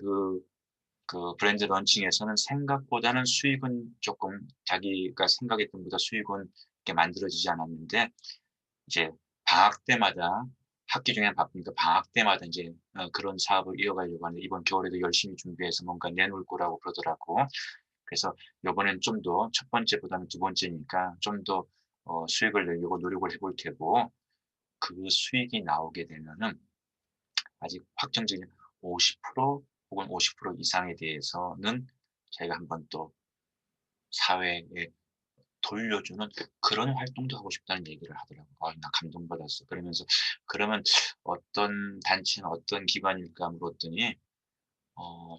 그 브랜드 런칭에서는 생각보다는 수익은 조금 자기가 생각했던 것보다 수익은 이렇게 만들어지지 않았는데 이제 방학 때마다 학기 중에는 바쁘니까 방학 때마다 이제 그런 사업을 이어가려고 하는데 이번 겨울에도 열심히 준비해서 뭔가 내놓을 거라고 그러더라고. 그래서 이번엔 좀 더 첫 번째보다는 두 번째니까 좀 더 수익을 내려고 노력을 해볼 테고 그 수익이 나오게 되면은 아직 확정적인 50% 혹은 50% 이상에 대해서는 저희가 한번 또 사회에 돌려주는 그런 활동도 하고 싶다는 얘기를 하더라고요. 나 감동받았어. 그러면서 그러면 어떤 단체는 어떤 기관일까 물었더니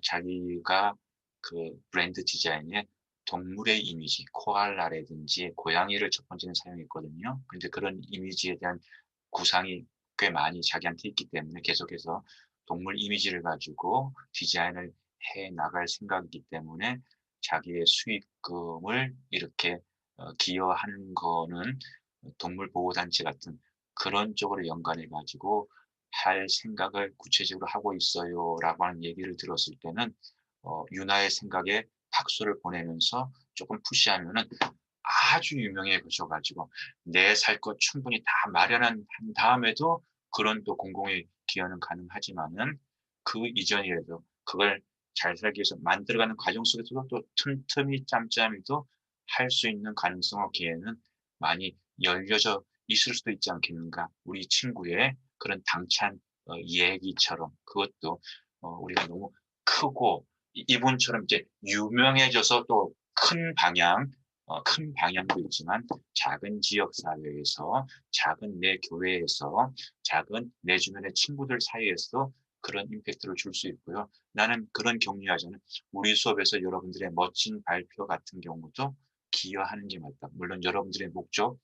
자기가 그 브랜드 디자인에 동물의 이미지, 코알라라든지 고양이를 첫 번째는 사용했거든요. 근데 그런 이미지에 대한 구상이 꽤 많이 자기한테 있기 때문에 계속해서 동물 이미지를 가지고 디자인을 해 나갈 생각이기 때문에 자기의 수익금을 이렇게 기여하는 거는 동물보호단체 같은 그런 쪽으로 연관해 가지고 할 생각을 구체적으로 하고 있어요라고 하는 얘기를 들었을 때는 유나의 생각에 박수를 보내면서 조금 푸시하면은 아주 유명해지셔가지고 내 살 것 충분히 다 마련한 다음에도 그런 또 공공의 기여는 가능하지만은 그 이전이라도 그걸 잘 살기 위해서 만들어가는 과정 속에서도 또 틈틈이 짬짬이도 할 수 있는 가능성과 기회는 많이 열려져 있을 수도 있지 않겠는가. 우리 친구의 그런 당찬 얘기처럼 그것도 우리가 너무 크고 이분처럼 이제 유명해져서 또 큰 방향도 있지만 작은 지역 사회에서 작은 내 교회에서 작은 내 주변의 친구들 사이에서 그런 임팩트를 줄 수 있고요. 나는 그런 격려하자는 우리 수업에서 여러분들의 멋진 발표 같은 경우도 기여하는 게 맞다. 물론 여러분들의 목적,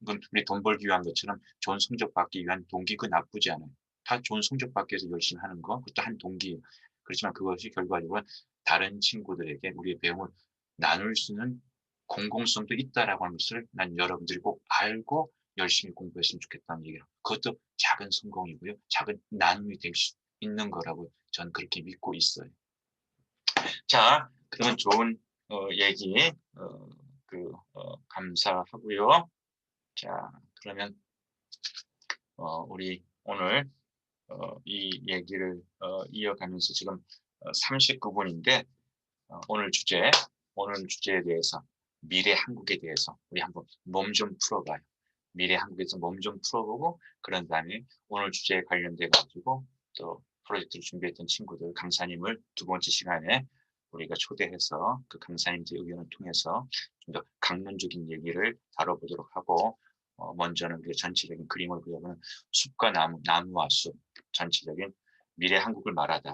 이건 우리 돈 벌기 위한 것처럼 좋은 성적 받기 위한 동기 그 나쁘지 않아요. 다 좋은 성적 받기 위해서 열심히 하는 거, 그것도 한 동기예요. 그렇지만 그것이 결과적으로 다른 친구들에게 우리의 배움을 나눌 수 있는 공공성도 있다라고 하는 것을 난 여러분들이 꼭 알고 열심히 공부했으면 좋겠다는 얘기를. 그것도 작은 성공이고요. 작은 나눔이 될 수 있는 거라고 저는 그렇게 믿고 있어요. 자, 그러면 좋은 얘기 감사하고요. 자, 그러면 우리 오늘 이 얘기를 이어가면서 지금 39분인데 오늘 주제에 대해서 미래 한국에 대해서 우리 한번 몸 좀 풀어봐요. 미래 한국에서 몸 좀 풀어보고 그런 다음에 오늘 주제에 관련돼 가지고 또 프로젝트를 준비했던 친구들 강사님을 두 번째 시간에 우리가 초대해서 그 강사님들의 의견을 통해서 좀 더 강론적인 얘기를 다뤄보도록 하고 먼저는 그 전체적인 그림을 그려보는 숲과 나무와 숲 전체적인 미래 한국을 말하다.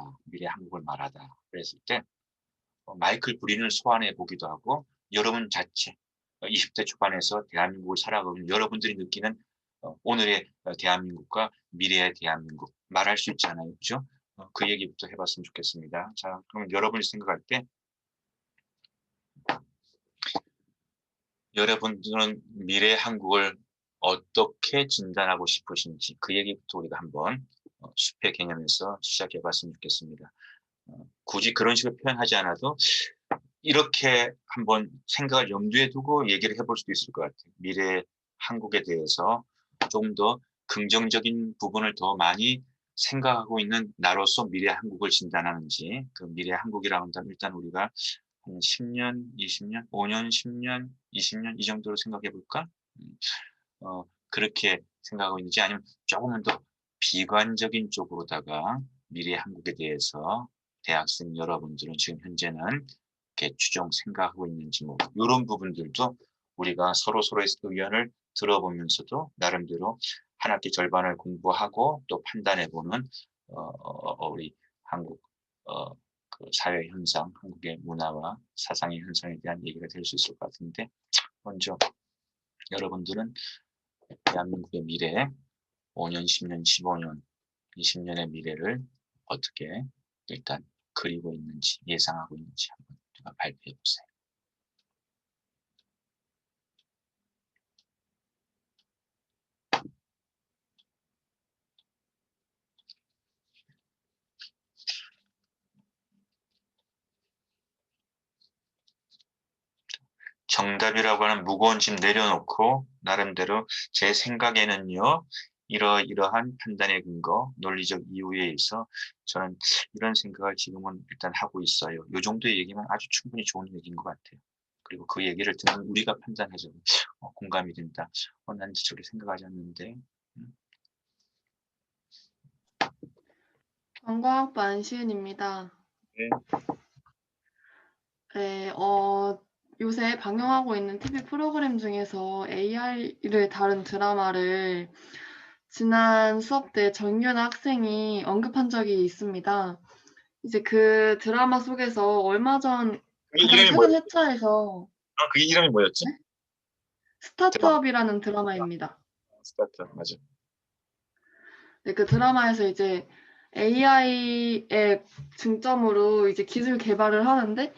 그랬을 때 마이클 브린을 소환해 보기도 하고 여러분 자체 20대 초반에서 대한민국을 살아가는 여러분들이 느끼는 오늘의 대한민국과 미래의 대한민국 말할 수 있잖아요. 그죠? 그 얘기부터 해봤으면 좋겠습니다. 자, 그럼 여러분이 생각할 때 여러분들은 미래 한국을 어떻게 진단하고 싶으신지 그 얘기부터 우리가 한번 숲의 개념에서 시작해 봤으면 좋겠습니다. 굳이 그런 식으로 표현하지 않아도 이렇게 한번 생각을 염두에 두고 얘기를 해볼 수도 있을 것 같아요. 미래 한국에 대해서 좀 더 긍정적인 부분을 더 많이 생각하고 있는 나로서 미래 한국을 진단하는지, 그 미래 한국이라고 한다면 일단 우리가 한 10년, 20년, 5년, 10년, 20년 이 정도로 생각해 볼까? 그렇게 생각하고 있는지 아니면 조금은 더 비관적인 쪽으로다가 미래 한국에 대해서 대학생 여러분들은 지금 현재는 이렇게 추정 생각하고 있는지 뭐 이런 부분들도 우리가 서로의 의견을 들어보면서도 나름대로 한 학기 절반을 공부하고 또 판단해보는 우리 한국 그 사회 현상, 한국의 문화와 사상의 현상에 대한 얘기가 될 수 있을 것 같은데 먼저 여러분들은 대한민국의 미래 5년, 10년, 15년, 20년의 미래를 어떻게 일단 그리고 있는지 예상하고 있는지 한번 누가 발표해 보세요. 정답이라고 하는 무거운 짐 내려놓고 나름대로 제 생각에는요. 이러이러한 판단의 근거, 논리적 이유에 의해서 저는 이런 생각을 지금은 일단 하고 있어요. 이 정도의 얘기면 아주 충분히 좋은 얘기인 것 같아요. 그리고 그 얘기를 듣는 우리가 판단해서 공감이 된다. 난 저렇게 생각하지 않는데. 관광학부 안시은입니다. 네. 네, 요새 방영하고 있는 TV 프로그램 중에서 AI를 다룬 드라마를 지난 수업 때 정윤아 학생이 언급한 적이 있습니다. 이제 그 드라마 속에서 얼마 전 가장 최근 회차에서 그게 이름이 뭐였지? 네? 스타트업이라는 드라마입니다. 스타트업, 맞아. 네, 그 드라마에서 이제 AI의 중점으로 이제 기술 개발을 하는데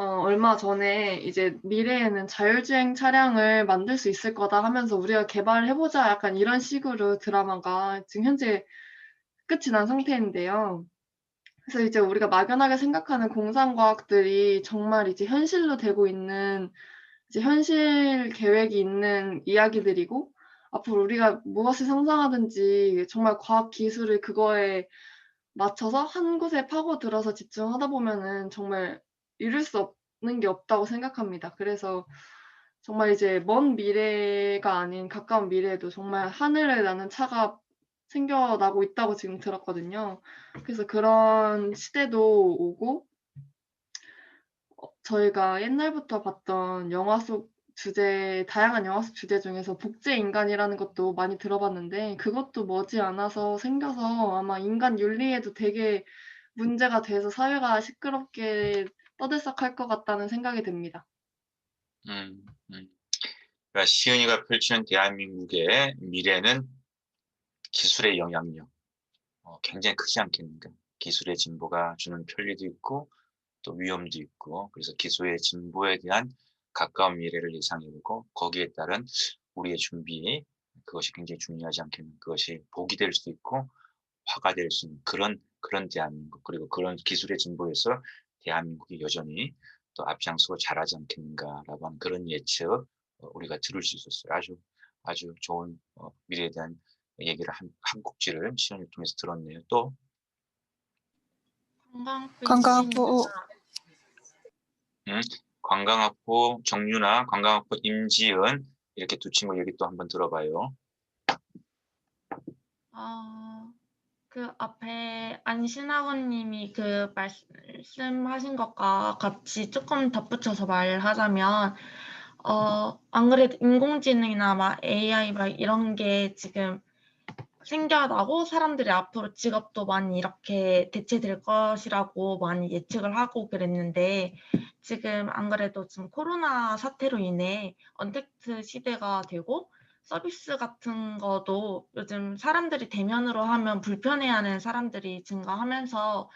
얼마 전에 이제 미래에는 자율주행 차량을 만들 수 있을 거다 하면서 우리가 개발해보자 약간 이런 식으로 드라마가 지금 현재 끝이 난 상태인데요. 그래서 이제 우리가 막연하게 생각하는 공상과학들이 정말 이제 현실로 되고 있는 이제 현실 계획이 있는 이야기들이고 앞으로 우리가 무엇을 상상하든지 정말 과학 기술을 그거에 맞춰서 한 곳에 파고들어서 집중하다 보면은 정말 이룰 수 없는 게 없다고 생각합니다. 그래서 정말 이제 먼 미래가 아닌 가까운 미래에도 정말 하늘을 나는 차가 생겨나고 있다고 지금 들었거든요. 그래서 그런 시대도 오고 저희가 옛날부터 봤던 영화 속 주제, 다양한 영화 속 주제 중에서 복제인간이라는 것도 많이 들어봤는데 그것도 머지않아서 생겨서 아마 인간 윤리에도 되게 문제가 돼서 사회가 시끄럽게 떠들썩할 것 같다는 생각이 듭니다. 그러니까 시은이가 펼치는 대한민국의 미래는 기술의 영향력 굉장히 크지 않겠는가? 기술의 진보가 주는 편리도 있고 또 위험도 있고 그래서 기술의 진보에 대한 가까운 미래를 예상해보고 거기에 따른 우리의 준비 그것이 굉장히 중요하지 않겠는가? 그것이 복이 될 수 있고 화가 될 수 있는 그런 대한민국 그리고 그런 기술의 진보에서 대한민국이 여전히 또 앞장서고 잘하지 않겠는가라고 하는 그런 예측 우리가 들을 수 있었어요. 아주 좋은 미래에 대한 얘기를 한 꼭지를 시연을 통해서 들었네요. 또 관광학부 관광학부 정윤아, 관광학부 임지은 이렇게 두 친구 얘기 또 한번 들어봐요. 그 앞에 안신학원님이 그 말씀하신 것과 같이 조금 덧붙여서 말하자면 안 그래도 인공지능이나 막 AI 막 이런 게 지금 생겨나고 사람들이 앞으로 직업도 많이 이렇게 대체될 것이라고 많이 예측을 하고 그랬는데 지금 안 그래도 지금 코로나 사태로 인해 언택트 시대가 되고 서비스 같은 거도 요즘 사람들이 대면으로 하면 불편해하는 사람들이 증가하면서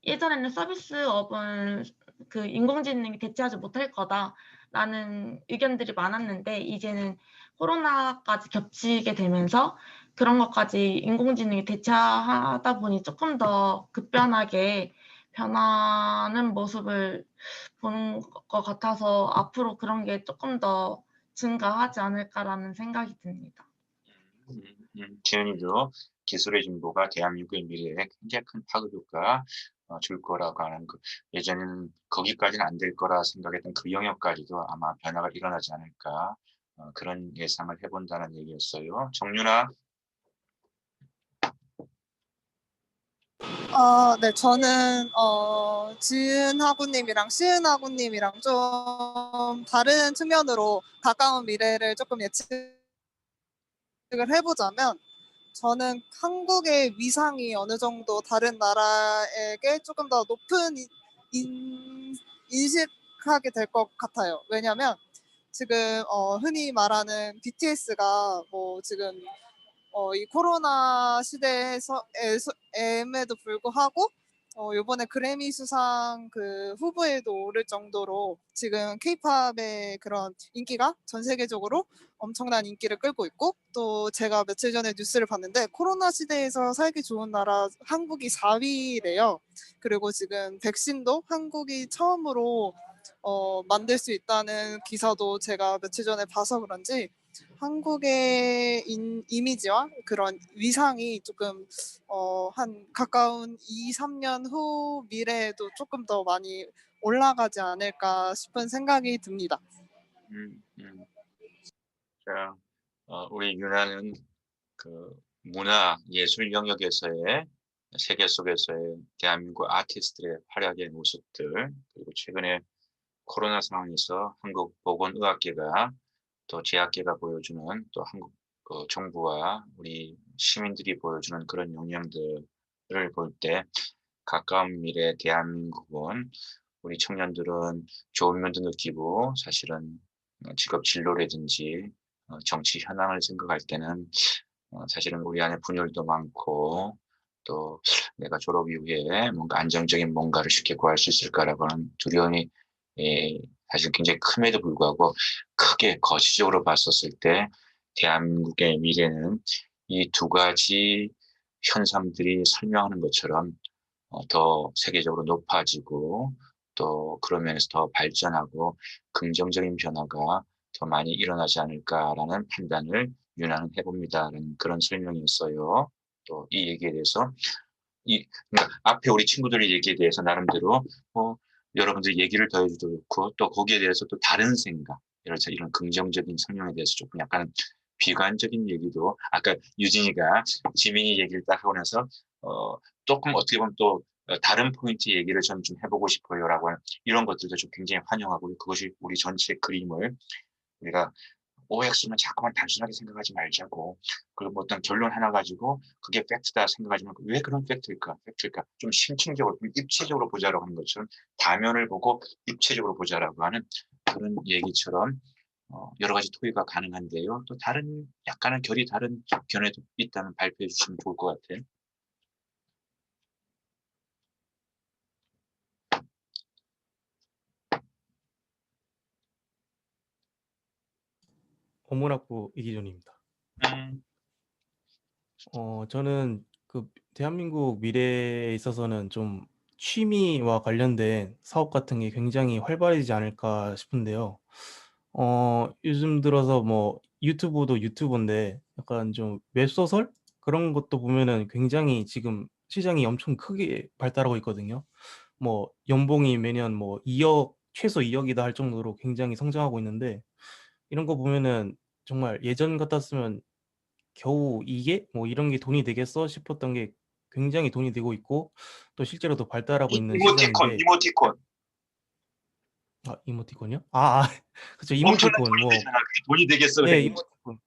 예전에는 서비스업은 그 인공지능이 대체하지 못할 거다. 라는 의견들이 많았는데 이제는 코로나까지 겹치게 되면서 그런 것까지 인공지능이 대체하다 보니 조금 더 급변하게 변하는 모습을 보는 것 같아서 앞으로 그런 게 조금 더 증가하지 않을까라는 생각이 듭니다. 지은이도 기술의 진보가 대한민국의 미래에 굉장히 큰 파급효과 줄 거라고 하는 거. 예전에는 거기까지는 안 될 거라 생각했던 그 영역까지도 아마 변화가 일어나지 않을까 그런 예상을 해본다는 얘기였어요. 정윤아. 네, 저는 지은 하구님이랑 시은 하구님이랑 좀 다른 측면으로 가까운 미래를 조금 예측을 해보자면 저는 한국의 위상이 어느 정도 다른 나라에게 조금 더 높은 인식하게 될 것 같아요. 왜냐면 지금 흔히 말하는 BTS가 뭐 지금 이 코로나 시대에서임에도 불구하고 이번에 그래미 수상 그 후보에도 오를 정도로 지금 케이팝의 그런 인기가 전 세계적으로 엄청난 인기를 끌고 있고 또 제가 며칠 전에 뉴스를 봤는데 코로나 시대에서 살기 좋은 나라 한국이 4위래요. 그리고 지금 백신도 한국이 처음으로 만들 수 있다는 기사도 제가 며칠 전에 봐서 그런지 한국의 이미지와 그런 위상이 조금 한 가까운 2, 3년 후 미래에도 조금 더 많이 올라가지 않을까 싶은 생각이 듭니다. 자, 우리 유나는 그 문화 예술 영역에서의 세계 속에서의 대한민국 아티스트들의 활약의 모습들 그리고 최근에 코로나 상황에서 한국 보건의학계가 또 제약계가 보여주는 또 한국 정부와 우리 시민들이 보여주는 그런 역량들을 볼 때 가까운 미래 대한민국은 우리 청년들은 좋은 면도 느끼고 사실은 직업 진로라든지 정치 현황을 생각할 때는 사실은 우리 안에 분열도 많고 또 내가 졸업 이후에 뭔가 안정적인 뭔가를 쉽게 구할 수 있을까라고 하는 두려움이 사실 굉장히 큼에도 불구하고 크게 거시적으로 봤었을 때 대한민국의 미래는 이 두 가지 현상들이 설명하는 것처럼 더 세계적으로 높아지고 또 그런 면에서 더 발전하고 긍정적인 변화가 더 많이 일어나지 않을까라는 판단을 윤하는 해봅니다라는 그런 설명이었어요. 또 이 얘기에 대해서 그러니까 앞에 우리 친구들의 얘기에 대해서 나름대로 여러분들 얘기를 더해주도 좋고 또 거기에 대해서 또 다른 생각, 예를 들어서 이런 긍정적인 설명에 대해서 조금 약간 비관적인 얘기도 아까 유진이가 지민이 얘기를 딱 하고 나서 조금 어떻게 보면 또 다른 포인트 얘기를 좀 해보고 싶어요라고 하는 이런 것들도 좀 굉장히 환영하고 그것이 우리 전체 그림을 우리가 OX는 자꾸만 단순하게 생각하지 말자고 그리고 뭐 어떤 결론 하나 가지고 그게 팩트다 생각하지 말고 왜 그런 팩트일까? 좀 심층적으로 좀 입체적으로 보자라고 하는 것처럼 다면을 보고 입체적으로 보자라고 하는 그런 얘기처럼 여러 가지 토의가 가능한데요. 또 다른 약간은 결이 다른 견해도 있다면 발표해 주시면 좋을 것 같아요. 어문학부 이기준입니다. 저는 그 대한민국 미래에 있어서는 좀 취미와 관련된 사업 같은 게 굉장히 활발해지지 않을까 싶은데요. 요즘 들어서 뭐 유튜브도 유튜브인데 약간 좀 웹소설 그런 것도 보면은 굉장히 지금 시장이 엄청 크게 발달하고 있거든요. 뭐 연봉이 매년 뭐 2억 최소 2억이다 할 정도로 굉장히 성장하고 있는데 이런 거 보면은 정말 예전 같았으면 겨우 이게 뭐 이런 게 돈이 되겠어 싶었던 게 굉장히 돈이 되고 있고 또 실제로도 발달하고 있는 시장인데 이모티콘. 이모티콘이요? 그쵸. 엄청난 이모티콘 돈이 뭐 되잖아. 그게 돈이 되겠어. 예, 그랬는데. 이모티콘.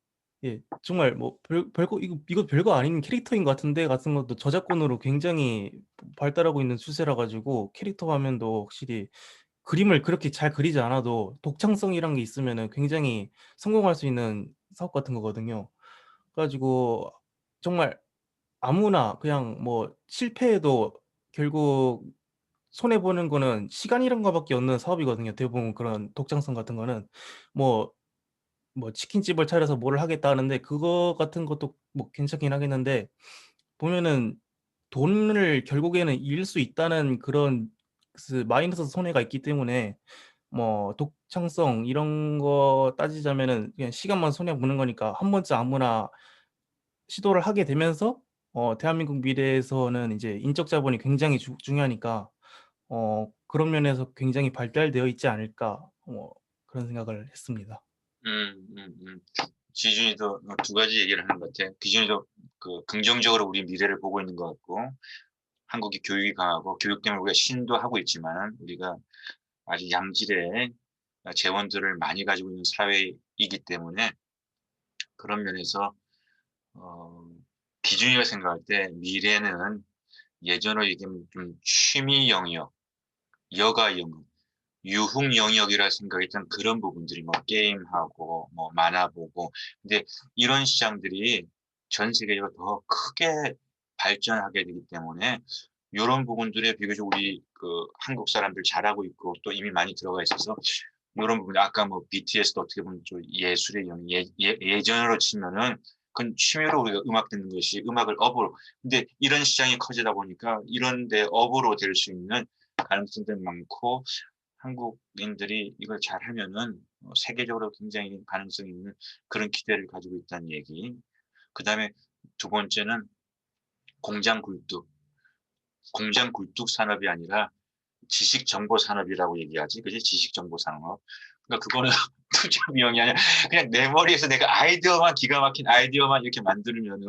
예, 정말 뭐 별거 이거 별거 아닌 캐릭터인 것 같은데 같은 것도 저작권으로 굉장히 발달하고 있는 추세라 가지고 캐릭터 화면도 확실히 그림을 그렇게 잘 그리지 않아도 독창성이란 게 있으면은 굉장히 성공할 수 있는 사업 같은 거거든요. 그래 가지고 정말 아무나 그냥 뭐 실패해도 결국 손해 보는 거는 시간 이런 거밖에 없는 사업이거든요. 대부분 그런 독창성 같은 거는 뭐 치킨집을 차려서 뭐를 하겠다 하는데 그거 같은 것도 뭐 괜찮긴 하겠는데 보면은 돈을 결국에는 잃을 수 있다는 그런 마이너스 손해가 있기 때문에 뭐 독창성 이런 거 따지자면은 그냥 시간만 손해 보는 거니까 한 번쯤 아무나 시도를 하게 되면서 대한민국 미래에서는 이제 인적 자본이 굉장히 중요하니까 그런 면에서 굉장히 발달되어 있지 않을까 그런 생각을 했습니다. 기준이도 두 가지 얘기를 하는 것 같아요. 기준이도 그 긍정적으로 우리 미래를 보고 있는 것 같고, 한국이 교육이 강하고 교육 때문에 우리가 신도하고 있지만 우리가 아주 양질의 재원들을 많이 가지고 있는 사회이기 때문에 그런 면에서 기준이가 생각할 때 미래는 예전으로 얘기하면 좀 취미 영역, 여가 영역, 유흥 영역이라 생각했던 그런 부분들이 뭐 게임하고 뭐 만화 보고 근데 이런 시장들이 전 세계적으로 더 크게 발전하게 되기 때문에 이런 부분들에 비교적 우리 그 한국 사람들 잘하고 있고 또 이미 많이 들어가 있어서 이런 부분 아까 뭐 BTS도 어떻게 보면 좀 예술의 영역 예전으로 치면은 그건 취미로 우리가 음악 듣는 것이 음악을 업으로 근데 이런 시장이 커지다 보니까 이런데 업으로 될 수 있는 가능성들 많고 한국인들이 이걸 잘하면은 세계적으로 굉장히 가능성이 있는 그런 기대를 가지고 있다는 얘기. 그 다음에 두 번째는 공장 굴뚝. 공장 굴뚝 산업이 아니라 지식 정보 산업이라고 얘기하지. 그지? 지식 정보 산업. 그러니까 그거는 투자 비용이 아니라 그냥 내 머리에서 내가 아이디어만 기가 막힌 아이디어만 이렇게 만들면은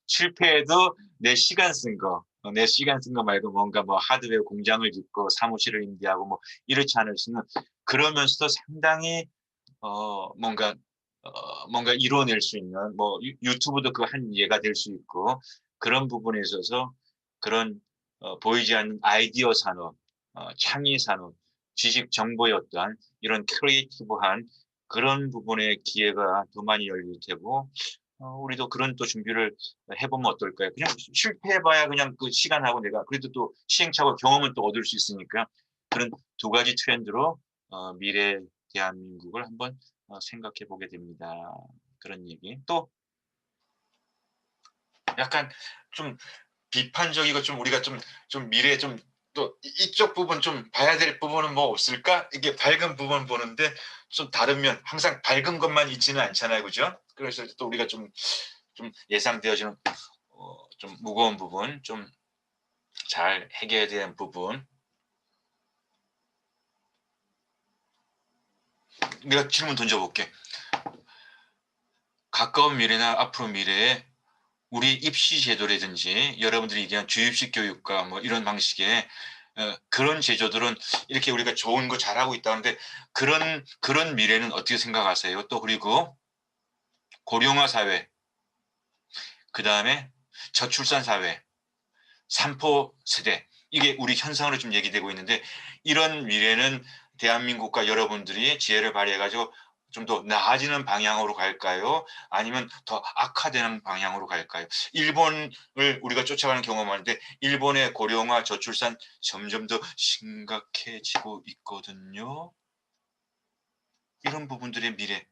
실패해도 내 시간 쓴 거. 내 시간 쓴 거 말고 뭔가 뭐 하드웨어 공장을 짓고 사무실을 임대하고 뭐 이렇지 않을 수는 그러면서도 상당히 뭔가 뭔가 이뤄낼 수 있는 뭐 유튜브도 그 한 예가 될 수 있고 그런 부분에 있어서 그런 보이지 않는 아이디어 산업, 창의 산업, 지식 정보의 어떠한 이런 크리에이티브한 그런 부분의 기회가 더 많이 열릴 테고 우리도 그런 또 준비를 해보면 어떨까요? 그냥 실패해봐야 그냥 그 시간하고 내가 그래도 또 시행착오 경험은 또 얻을 수 있으니까 그런 두 가지 트렌드로 미래 대한민국을 한번 생각해 보게 됩니다. 그런 얘기. 또 약간 좀 비판적이고 좀 우리가 좀 미래에 좀 또 이쪽 부분 좀 봐야 될 부분은 뭐 없을까? 이게 밝은 부분 보는데 좀 다르면 항상 밝은 것만 있지는 않잖아요, 그죠? 그래서 또 우리가 좀 예상되어지는 좀 무거운 부분, 좀 잘 해결해야 되는 부분. 내가 질문 던져볼게. 가까운 미래나 앞으로 미래에 우리 입시 제도라든지 여러분들이 얘기한 주입식 교육과 뭐 이런 방식의 그런 제도들은 이렇게 우리가 좋은 거 잘하고 있다는데 그런 미래는 어떻게 생각하세요? 또 그리고 고령화 사회, 그 다음에 저출산 사회, 산포 세대 이게 우리 현상으로 좀 얘기되고 있는데 이런 미래는 대한민국과 여러분들이 지혜를 발휘해가지고 좀 더 나아지는 방향으로 갈까요? 아니면 더 악화되는 방향으로 갈까요? 일본을 우리가 쫓아가는 경우가 많은데 일본의 고령화 저출산 점점 더 심각해지고 있거든요. 이런 부분들의 미래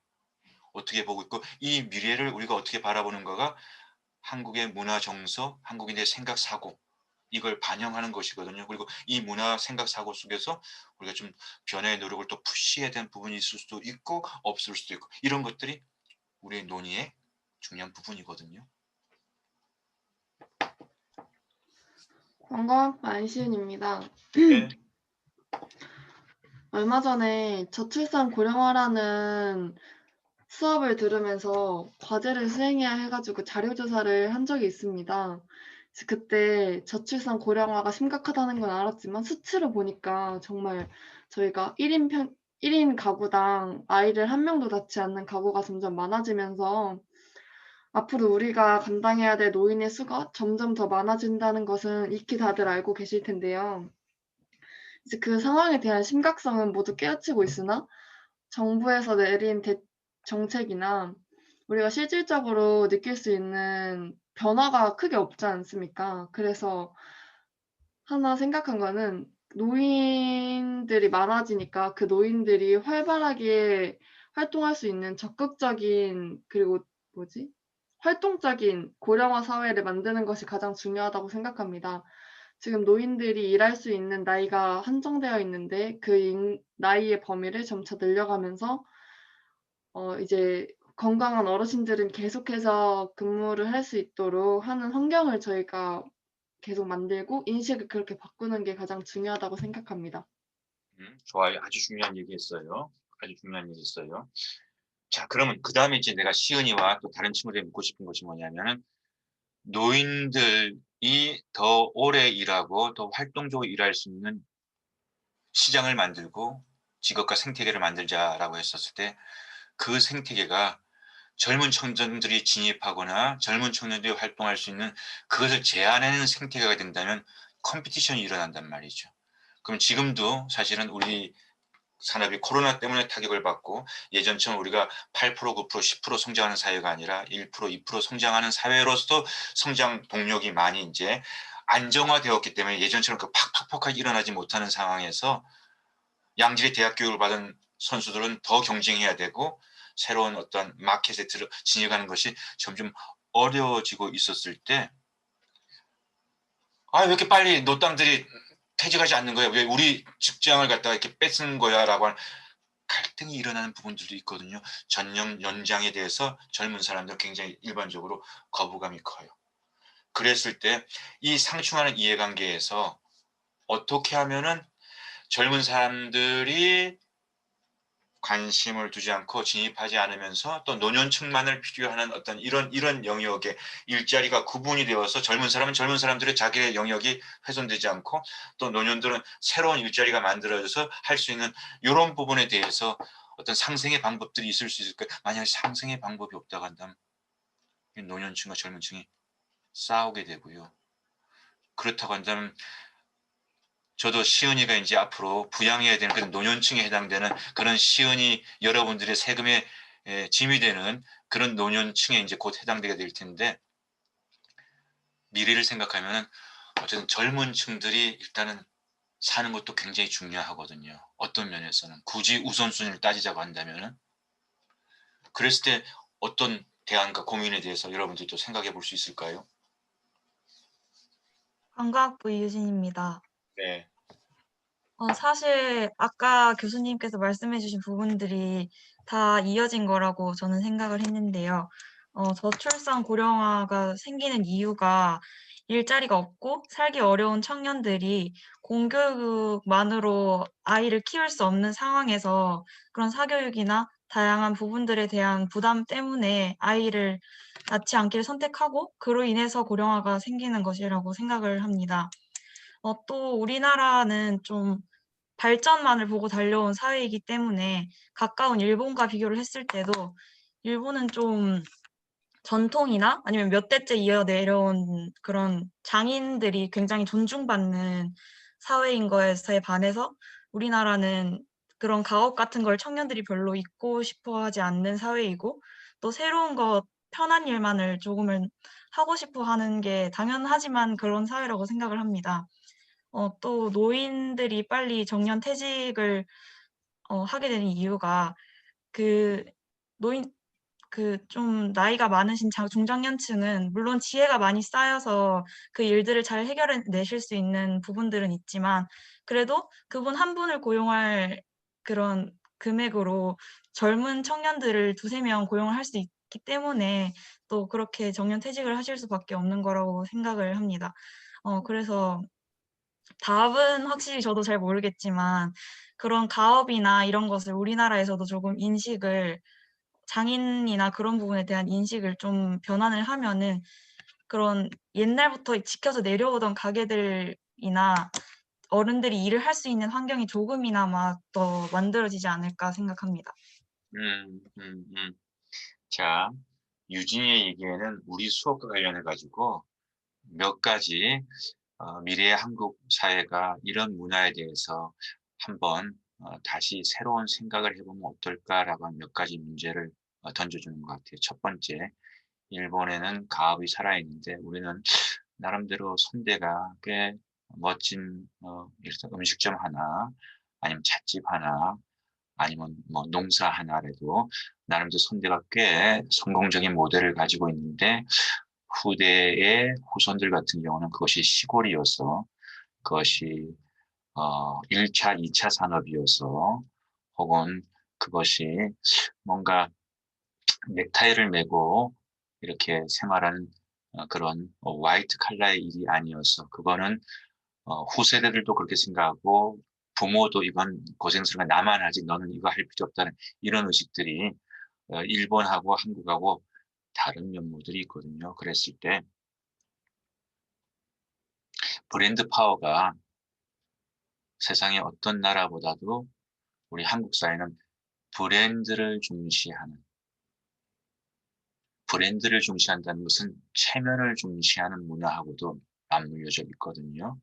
어떻게 보고 있고 이 미래를 우리가 어떻게 바라보는가가 한국의 문화 정서, 한국인의 생각 사고 이걸 반영하는 것이거든요. 그리고 이 문화 생각 사고 속에서 우리가 좀 변화의 노력을 또 푸시해야 되는 부분이 있을 수도 있고 없을 수도 있고 이런 것들이 우리의 논의의 중요한 부분이거든요. 관광학과 안시은입니다. 네. 얼마 전에 저출산 고령화라는 수업을 들으면서 과제를 수행해야 해가지고 자료조사를 한 적이 있습니다. 그래서 그때 저출산 고령화가 심각하다는 건 알았지만 수치로 보니까 정말 저희가 1인 가구당 아이를 한 명도 낳지 않는 가구가 점점 많아지면서 앞으로 우리가 감당해야 될 노인의 수가 점점 더 많아진다는 것은 익히 다들 알고 계실 텐데요. 이제 그 상황에 대한 심각성은 모두 깨우치고 있으나 정부에서 내린 정책이나 우리가 실질적으로 느낄 수 있는 변화가 크게 없지 않습니까? 그래서 하나 생각한 거는 노인들이 많아지니까 그 노인들이 활발하게 활동할 수 있는 적극적인 그리고 활동적인 고령화 사회를 만드는 것이 가장 중요하다고 생각합니다. 지금 노인들이 일할 수 있는 나이가 한정되어 있는데 그 나이의 범위를 점차 늘려가면서 이제 건강한 어르신들은 계속해서 근무를 할 수 있도록 하는 환경을 저희가 계속 만들고 인식을 그렇게 바꾸는 게 가장 중요하다고 생각합니다. 좋아요. 아주 중요한 얘기했어요. 아주 중요한 얘기했어요. 자, 그러면 그 다음에 이제 내가 시은이와 또 다른 친구들이 묻고 싶은 것이 뭐냐면은 노인들이 더 오래 일하고 더 활동적으로 일할 수 있는 시장을 만들고 직업과 생태계를 만들자라고 했었을 때 그 생태계가 젊은 청년들이 진입하거나 젊은 청년들이 활동할 수 있는 그것을 제한하는 생태계가 된다면 컴피티션이 일어난단 말이죠. 그럼 지금도 사실은 우리 산업이 코로나 때문에 타격을 받고 예전처럼 우리가 8%, 9%, 10% 성장하는 사회가 아니라 1%, 2% 성장하는 사회로서 성장 동력이 많이 이제 안정화되었기 때문에 예전처럼 그 팍팍팍하게 일어나지 못하는 상황에서 양질의 대학 교육을 받은 선수들은 더 경쟁해야 되고 새로운 어떤 마켓에 진입하는 것이 점점 어려워지고 있었을 때 왜 이렇게 빨리 노땅들이 퇴직하지 않는 거야? 왜 우리 직장을 갖다가 이렇게 뺏은 거야? 라고 하는 갈등이 일어나는 부분들도 있거든요. 전년 연장에 대해서 젊은 사람들은 굉장히 일반적으로 거부감이 커요. 그랬을 때 이 상충하는 이해관계에서 어떻게 하면은 젊은 사람들이 관심을 두지 않고 진입하지 않으면서 또 노년층만을 필요하는 어떤 이런 영역에 일자리가 구분이 되어서 젊은 사람은 젊은 사람들의 자기의 영역이 훼손되지 않고 또 노년들은 새로운 일자리가 만들어져서 할 수 있는 이런 부분에 대해서 어떤 상생의 방법들이 있을 수 있을까요? 만약에 상생의 방법이 없다고 한다면 노년층과 젊은층이 싸우게 되고요. 그렇다고 한다면 저도 시은이가 이제 앞으로 부양해야 되는 그런 노년층에 해당되는 그런 시은이 여러분들의 세금에 짐이 되는 그런 노년층에 이제 곧 해당되게 될 텐데 미래를 생각하면은 어쨌든 젊은 층들이 일단은 사는 것도 굉장히 중요하거든요. 어떤 면에서는 굳이 우선순위를 따지자고 한다면은 그랬을 때 어떤 대안과 고민에 대해서 여러분들이 또 생각해 볼 수 있을까요? 관광부 이유진입니다. 네. 사실 아까 교수님께서 말씀해 주신 부분들이 다 이어진 거라고 저는 생각을 했는데요. 저출산 고령화가 생기는 이유가 일자리가 없고 살기 어려운 청년들이 공교육만으로 아이를 키울 수 없는 상황에서 그런 사교육이나 다양한 부분들에 대한 부담 때문에 아이를 낳지 않기를 선택하고 그로 인해서 고령화가 생기는 것이라고 생각을 합니다. 또 우리나라는 좀 발전만을 보고 달려온 사회이기 때문에 가까운 일본과 비교를 했을 때도 일본은 좀 전통이나 아니면 몇 대째 이어 내려온 그런 장인들이 굉장히 존중받는 사회인 것에 반해서 우리나라는 그런 가업 같은 걸 청년들이 별로 잊고 싶어 하지 않는 사회이고 또 새로운 것, 편한 일만을 조금은 하고 싶어 하는 게 당연하지만 그런 사회라고 생각을 합니다. 또 노인들이 빨리 정년 퇴직을 하게 되는 이유가 그 노인 좀 나이가 많으신 중장년층은 물론 지혜가 많이 쌓여서 그 일들을 잘 해결해 내실 수 있는 부분들은 있지만 그래도 그분 한 분을 고용할 그런 금액으로 젊은 청년들을 2-3명 고용을 할 수 있기 때문에 또 그렇게 정년 퇴직을 하실 수밖에 없는 거라고 생각을 합니다. 그래서 답은 확실히 저도 잘 모르겠지만 그런 가업이나 이런 것을 우리나라에서도 조금 인식을 장인이나 그런 부분에 대한 인식을 좀 변환을 하면은 그런 옛날부터 지켜서 내려오던 가게들이나 어른들이 일을 할 수 있는 환경이 조금이나마 더 만들어지지 않을까 생각합니다. 자, 유진이의 얘기에는 우리 수업과 관련해 가지고 몇 가지 미래의 한국 사회가 이런 문화에 대해서 한번 다시 새로운 생각을 해보면 어떨까라고 하는 몇 가지 문제를 던져주는 것 같아요. 첫 번째, 일본에는 가업이 살아있는데 우리는 나름대로 선대가 꽤 멋진 예를 들어 음식점 하나, 아니면 찻집 하나, 아니면 뭐 농사 하나라도 나름대로 선대가 꽤 성공적인 모델을 가지고 있는데 후대의 후손들 같은 경우는 그것이 시골이어서 그것이 1차, 2차 산업이어서 혹은 그것이 뭔가 넥타이를 메고 이렇게 생활하는 그런 화이트 칼라의 일이 아니어서 그거는 후세대들도 그렇게 생각하고 부모도 이건 고생스러운 거 나만 하지 너는 이거 할 필요 없다는 이런 의식들이 일본하고 한국하고 다른 면모들이 있거든요. 그랬을 때 브랜드 파워가 세상의 어떤 나라보다도 우리 한국 사회는 브랜드를 중시한다는 것은 체면을 중시하는 문화하고도 맞물려져 있거든요.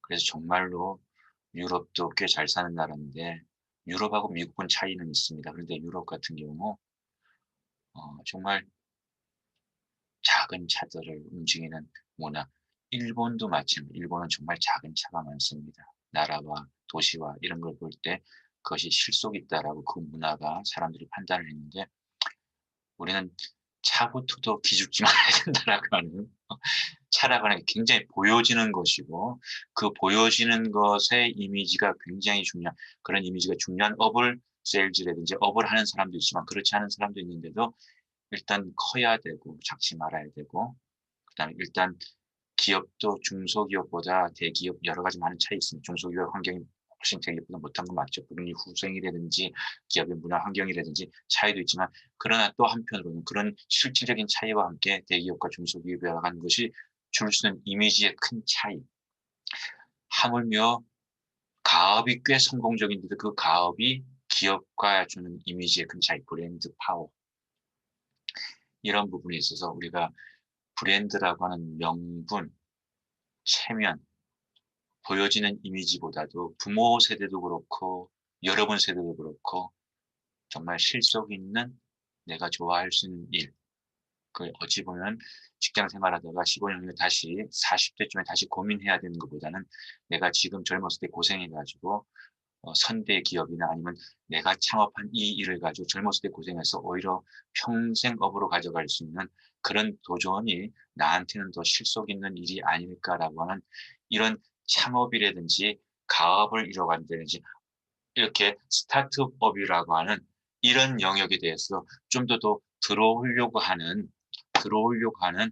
그래서 정말로 유럽도 꽤 잘 사는 나라인데 유럽하고 미국은 차이는 있습니다. 그런데 유럽 같은 경우 정말 작은 차들을 움직이는 문화. 일본도 마찬가지입니다. 일본은 정말 작은 차가 많습니다. 나라와 도시와 이런 걸 볼 때 그것이 실속 있다라고 그 문화가 사람들이 판단을 했는데 우리는 차부터도 기죽지 말아야 된다라고 하는 차라고 하는 게 굉장히 보여지는 것이고 그 보여지는 것의 이미지가 굉장히 중요한 그런 이미지가 중요한 업을 세일즈라든지 업을 하는 사람도 있지만 그렇지 않은 사람도 있는데도 일단 커야 되고 작지 말아야 되고 그다음에 일단 기업도 중소기업보다 대기업 여러 가지 많은 차이 있습니다. 중소기업 환경이 훨씬 대기업보다 못한 건 맞죠. 국민이 후생이라든지 기업의 문화 환경이라든지 차이도 있지만 그러나 또 한편으로는 그런 실질적인 차이와 함께 대기업과 중소기업에 나가는 것이 줄 수 있는 이미지의 큰 차이. 하물며 가업이 꽤 성공적인데도 그 가업이 기업과 주는 이미지의 큰 차이, 브랜드 파워. 이런 부분에 있어서 우리가 브랜드라고 하는 명분, 체면, 보여지는 이미지보다도 부모 세대도 그렇고 여러분 세대도 그렇고 정말 실속 있는 내가 좋아할 수 있는 일. 그 어찌 보면 직장 생활하다가 15년 후에 다시 40대쯤에 다시 고민해야 되는 것보다는 내가 지금 젊었을 때 고생해가지고 선대 기업이나 아니면 내가 창업한 이 일을 가지고 젊었을 때 고생해서 오히려 평생 업으로 가져갈 수 있는 그런 도전이 나한테는 더 실속 있는 일이 아닐까라고 하는 이런 창업이라든지 가업을 이뤄간다든지 이렇게 스타트업이라고 하는 이런 영역에 대해서 좀 더 들어오려고 하는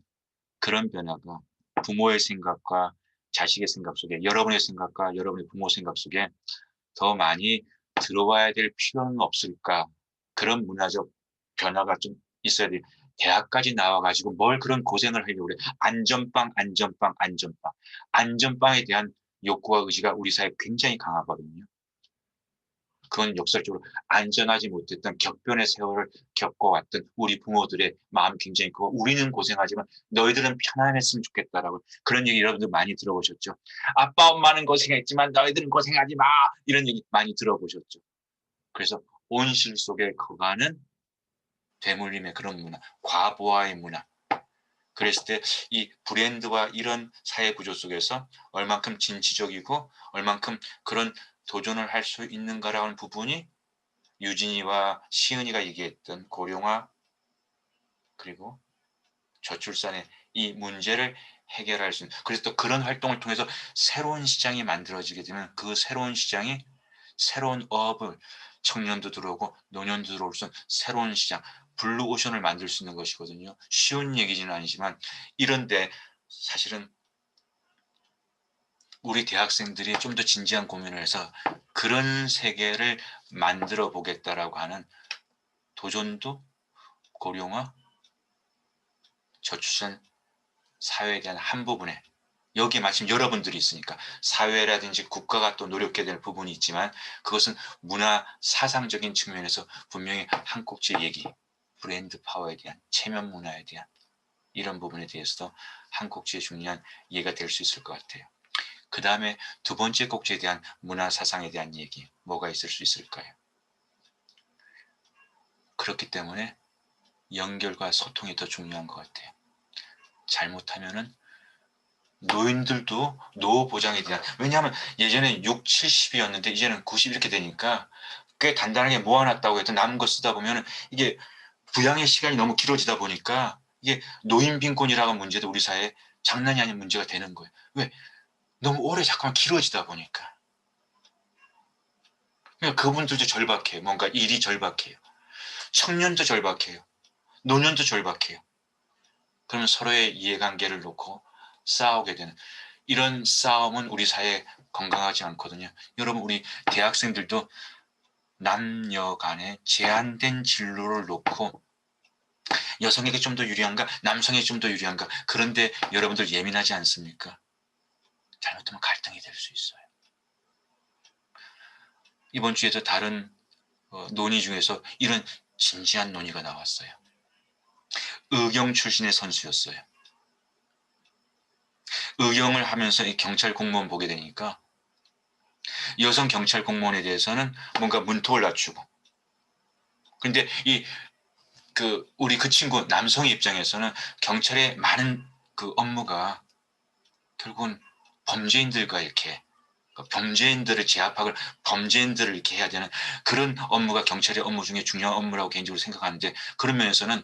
그런 변화가 부모의 생각과 자식의 생각 속에 여러분의 생각과 여러분의 부모 생각 속에 더 많이 들어와야 될 필요는 없을까? 그런 문화적 변화가 좀 있어야 돼. 대학까지 나와가지고 뭘 그런 고생을 하려고 그래. 안전빵. 안전빵에 대한 욕구와 의지가 우리 사회에 굉장히 강하거든요. 그건 역설적으로 안전하지 못했던 격변의 세월을 겪어왔던 우리 부모들의 마음이 굉장히 크고 우리는 고생하지만 너희들은 편안했으면 좋겠다라고 그런 얘기 여러분들 많이 들어보셨죠. 아빠 엄마는 고생했지만 너희들은 고생하지 마 이런 얘기 많이 들어보셨죠. 그래서 온실 속에 거가는 되물림의 그런 문화, 과부하의 문화. 그랬을 때 이 브랜드와 이런 사회 구조 속에서 얼만큼 진취적이고 얼만큼 그런 도전을 할 수 있는가라는 부분이 유진이와 시은이가 얘기했던 고령화 그리고 저출산의 이 문제를 해결할 수 있는 그래서 또 그런 활동을 통해서 새로운 시장이 만들어지게 되면 그 새로운 시장이 새로운 어업을 청년도 들어오고 노년도 들어올 수 있는 새로운 시장 블루오션을 만들 수 있는 것이거든요. 쉬운 얘기지는 아니지만 이런데 사실은 우리 대학생들이 좀 더 진지한 고민을 해서 그런 세계를 만들어 보겠다라고 하는 도전도 고령화, 저출산 사회에 대한 한 부분에 여기에 마침 여러분들이 있으니까 사회라든지 국가가 또 노력해야 될 부분이 있지만 그것은 문화 사상적인 측면에서 분명히 한 꼭지 얘기 브랜드 파워에 대한 체면 문화에 대한 이런 부분에 대해서도 한 꼭지의 중요한 이해가 될 수 있을 것 같아요. 그 다음에 두 번째 꼭지에 대한 문화 사상에 대한 얘기 뭐가 있을 수 있을까요? 그렇기 때문에 연결과 소통이 더 중요한 것 같아요. 잘못하면은 노인들도 노후 보장에 대한, 왜냐하면 예전에 6, 70이었는데 이제는 90 이렇게 되니까 꽤 단단하게 모아놨다고 해도 남은 거 쓰다 보면 이게 부양의 시간이 너무 길어지다 보니까 이게 노인 빈곤이라는 문제도 우리 사회에 장난이 아닌 문제가 되는 거예요. 왜? 너무 오래 잠깐만 길어지다 보니까. 그러니까 그분들도 절박해요. 뭔가 일이 절박해요. 청년도 절박해요. 노년도 절박해요. 그러면 서로의 이해관계를 놓고 싸우게 되는, 이런 싸움은 우리 사회에 건강하지 않거든요. 여러분, 우리 대학생들도 남녀 간에 제한된 진로를 놓고 여성에게 좀 더 유리한가, 남성에게 좀 더 유리한가, 그런데 여러분들 예민하지 않습니까? 잘못하면 갈등이 될 수 있어요. 이번 주에도 다른 논의 중에서 이런 진지한 논의가 나왔어요. 의경 출신의 선수였어요. 의경을 하면서 이 경찰 공무원 보게 되니까 여성 경찰 공무원에 대해서는 뭔가 문턱을 낮추고, 근데 우리 그 친구 남성의 입장에서는 경찰의 많은 그 업무가 결국은 범죄인들과 이렇게 범죄인들을 제압하고 범죄인들을 이렇게 해야 되는 그런 업무가 경찰의 업무 중에 중요한 업무라고 개인적으로 생각하는데, 그런 면에서는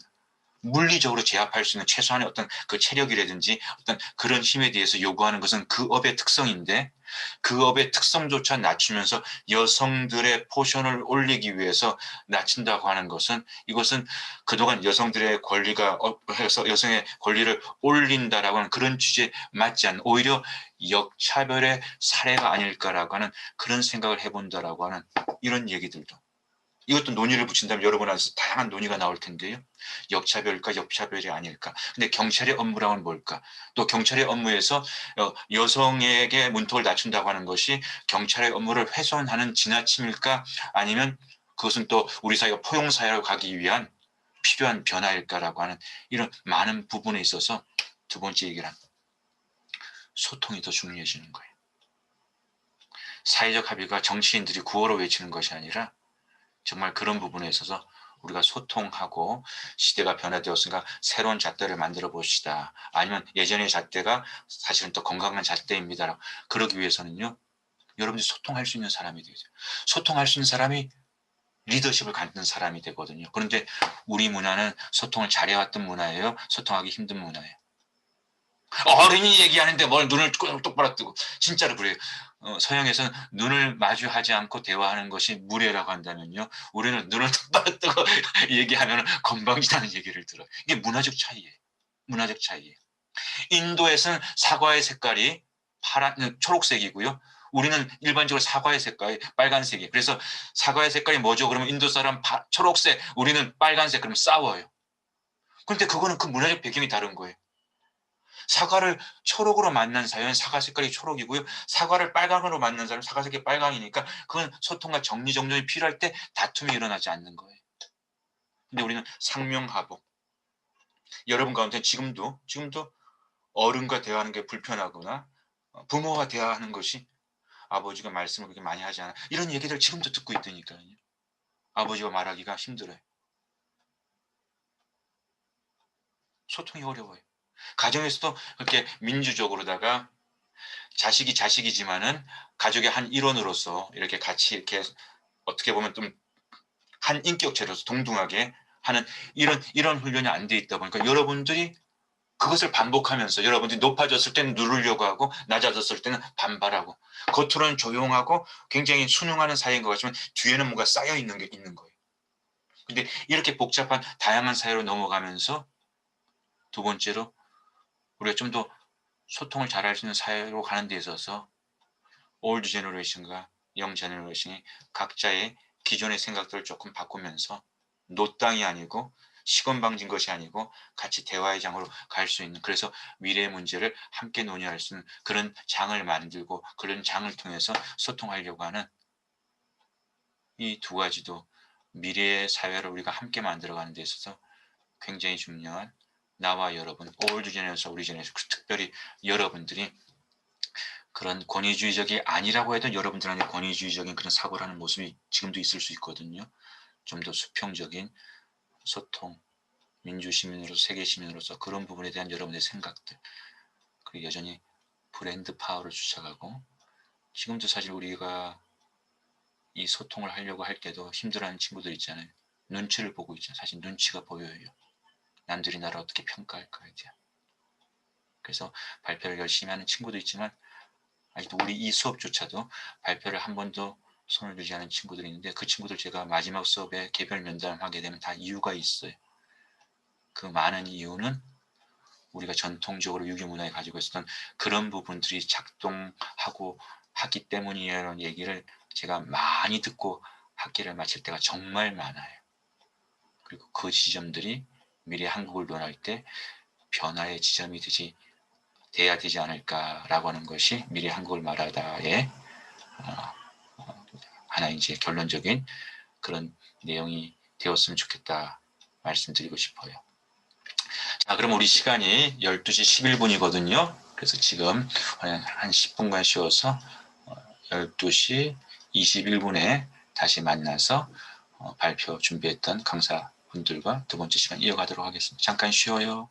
물리적으로 제압할 수 있는 최소한의 어떤 그 체력이라든지 어떤 그런 힘에 대해서 요구하는 것은 그 업의 특성인데, 그 업의 특성조차 낮추면서 여성들의 포션을 올리기 위해서 낮춘다고 하는 것은, 이것은 그동안 여성들의 권리가 해서 여성의 권리를 올린다라고 하는 그런 취지에 맞지 않는, 오히려 역차별의 사례가 아닐까라고 하는 그런 생각을 해본다라고 하는 이런 얘기들도, 이것도 논의를 붙인다면 여러분 안에서 다양한 논의가 나올 텐데요. 역차별일까, 역차별이 아닐까. 근데 경찰의 업무라고는 뭘까? 또 경찰의 업무에서 여성에게 문턱을 낮춘다고 하는 것이 경찰의 업무를 훼손하는 지나침일까? 아니면 그것은 또 우리 사회가 포용사회로 가기 위한 필요한 변화일까라고 하는 이런 많은 부분에 있어서 두 번째 얘기란 소통이 더 중요해지는 거예요. 사회적 합의가 정치인들이 구호로 외치는 것이 아니라 정말 그런 부분에 있어서 우리가 소통하고, 시대가 변화되었으니까 새로운 잣대를 만들어 봅시다. 아니면 예전의 잣대가 사실은 더 건강한 잣대입니다. 그러기 위해서는요, 여러분들이 소통할 수 있는 사람이 되죠. 소통할 수 있는 사람이 리더십을 갖는 사람이 되거든요. 그런데 우리 문화는 소통을 잘해왔던 문화예요. 소통하기 힘든 문화예요. 어른이 얘기하는데 뭘 눈을 똑바로 뜨고, 진짜로 그래요. 서양에서는 눈을 마주하지 않고 대화하는 것이 무례라고 한다면요, 우리는 눈을 똑바로 뜨고 얘기하면 건방지다는 얘기를 들어요. 이게 문화적 차이예요. 문화적 차이예요. 인도에서는 사과의 색깔이 초록색이고요. 우리는 일반적으로 사과의 색깔이 빨간색이에요. 그래서 사과의 색깔이 뭐죠? 그러면 인도 사람 초록색, 우리는 빨간색, 그러면 싸워요. 그런데 그거는 그 문화적 배경이 다른 거예요. 사과를 초록으로 만난 사연은 사과 색깔이 초록이고요. 사과를 빨강으로 만난 사람은 사과 색깔이 빨강이니까 그건 소통과 정리정돈이 필요할 때 다툼이 일어나지 않는 거예요. 근데 우리는 상명하복. 여러분 가운데 지금도 어른과 대화하는 게 불편하거나 부모와 대화하는 것이, 아버지가 말씀을 그렇게 많이 하지 않아, 이런 얘기들 지금도 듣고 있다니까요. 아버지와 말하기가 힘들어요. 소통이 어려워요. 가정에서도 그렇게 민주적으로다가 자식이 자식이지만은 가족의 한 일원으로서 이렇게 같이 이렇게 어떻게 보면 좀 한 인격체로서 동등하게 하는 이런 훈련이 안 돼 있다 보니까 여러분들이 그것을 반복하면서 여러분들이 높아졌을 때는 누르려고 하고 낮아졌을 때는 반발하고, 겉으로는 조용하고 굉장히 순응하는 사이인 것 같지만 뒤에는 뭔가 쌓여 있는 게 있는 거예요. 근데 이렇게 복잡한 다양한 사회로 넘어가면서 두 번째로 우리가 좀 더 소통을 잘할 수 있는 사회로 가는 데 있어서 올드 제너레이션과 영 제너레이션이 각자의 기존의 생각들을 조금 바꾸면서 노땅이 아니고 시건방진 것이 아니고 같이 대화의 장으로 갈 수 있는, 그래서 미래의 문제를 함께 논의할 수 있는 그런 장을 만들고 그런 장을 통해서 소통하려고 하는 이 두 가지도 미래의 사회를 우리가 함께 만들어가는 데 있어서 굉장히 중요한, 나와 여러분, 올드 제너레이션, 우리 제너레이션, 특별히 여러분들이 그런 권위주의적이 아니라고 해도 여러분들 안에 권위주의적인 그런 사고라는 모습이 지금도 있을 수 있거든요. 좀 더 수평적인 소통, 민주시민으로서, 세계시민으로서 그런 부분에 대한 여러분의 생각들, 그리고 여전히 브랜드 파워를 쫓아가고 지금도 사실 우리가 이 소통을 하려고 할 때도 힘들어하는 친구들 있잖아요. 눈치를 보고 있잖아요. 사실 눈치가 보여요. 남들이 나를 어떻게 평가할까에 대한. 그래서 발표를 열심히 하는 친구도 있지만 아직도 우리 이 수업조차도 발표를 한 번도 손을 들지 않은 친구들이 있는데 그 친구들 제가 마지막 수업에 개별 면담하게 되면 다 이유가 있어요. 그 많은 이유는 우리가 전통적으로 유교문화에 가지고 있었던 그런 부분들이 작동하고 하기 때문이라는 얘기를 제가 많이 듣고 학기를 마칠 때가 정말 많아요. 그리고 그 지점들이 미래 한국을 논할 때 변화의 지점이 돼야 되지 않을까라고 하는 것이 미래 한국을 말하다의 하나의 이제 결론적인 그런 내용이 되었으면 좋겠다 말씀드리고 싶어요. 자, 그럼 우리 시간이 12시 11분이거든요. 그래서 지금 한 10분간 쉬어서 12시 21분에 다시 만나서 발표 준비했던 강사분들과 두 번째 시간 이어가도록 하겠습니다. 잠깐 쉬어요.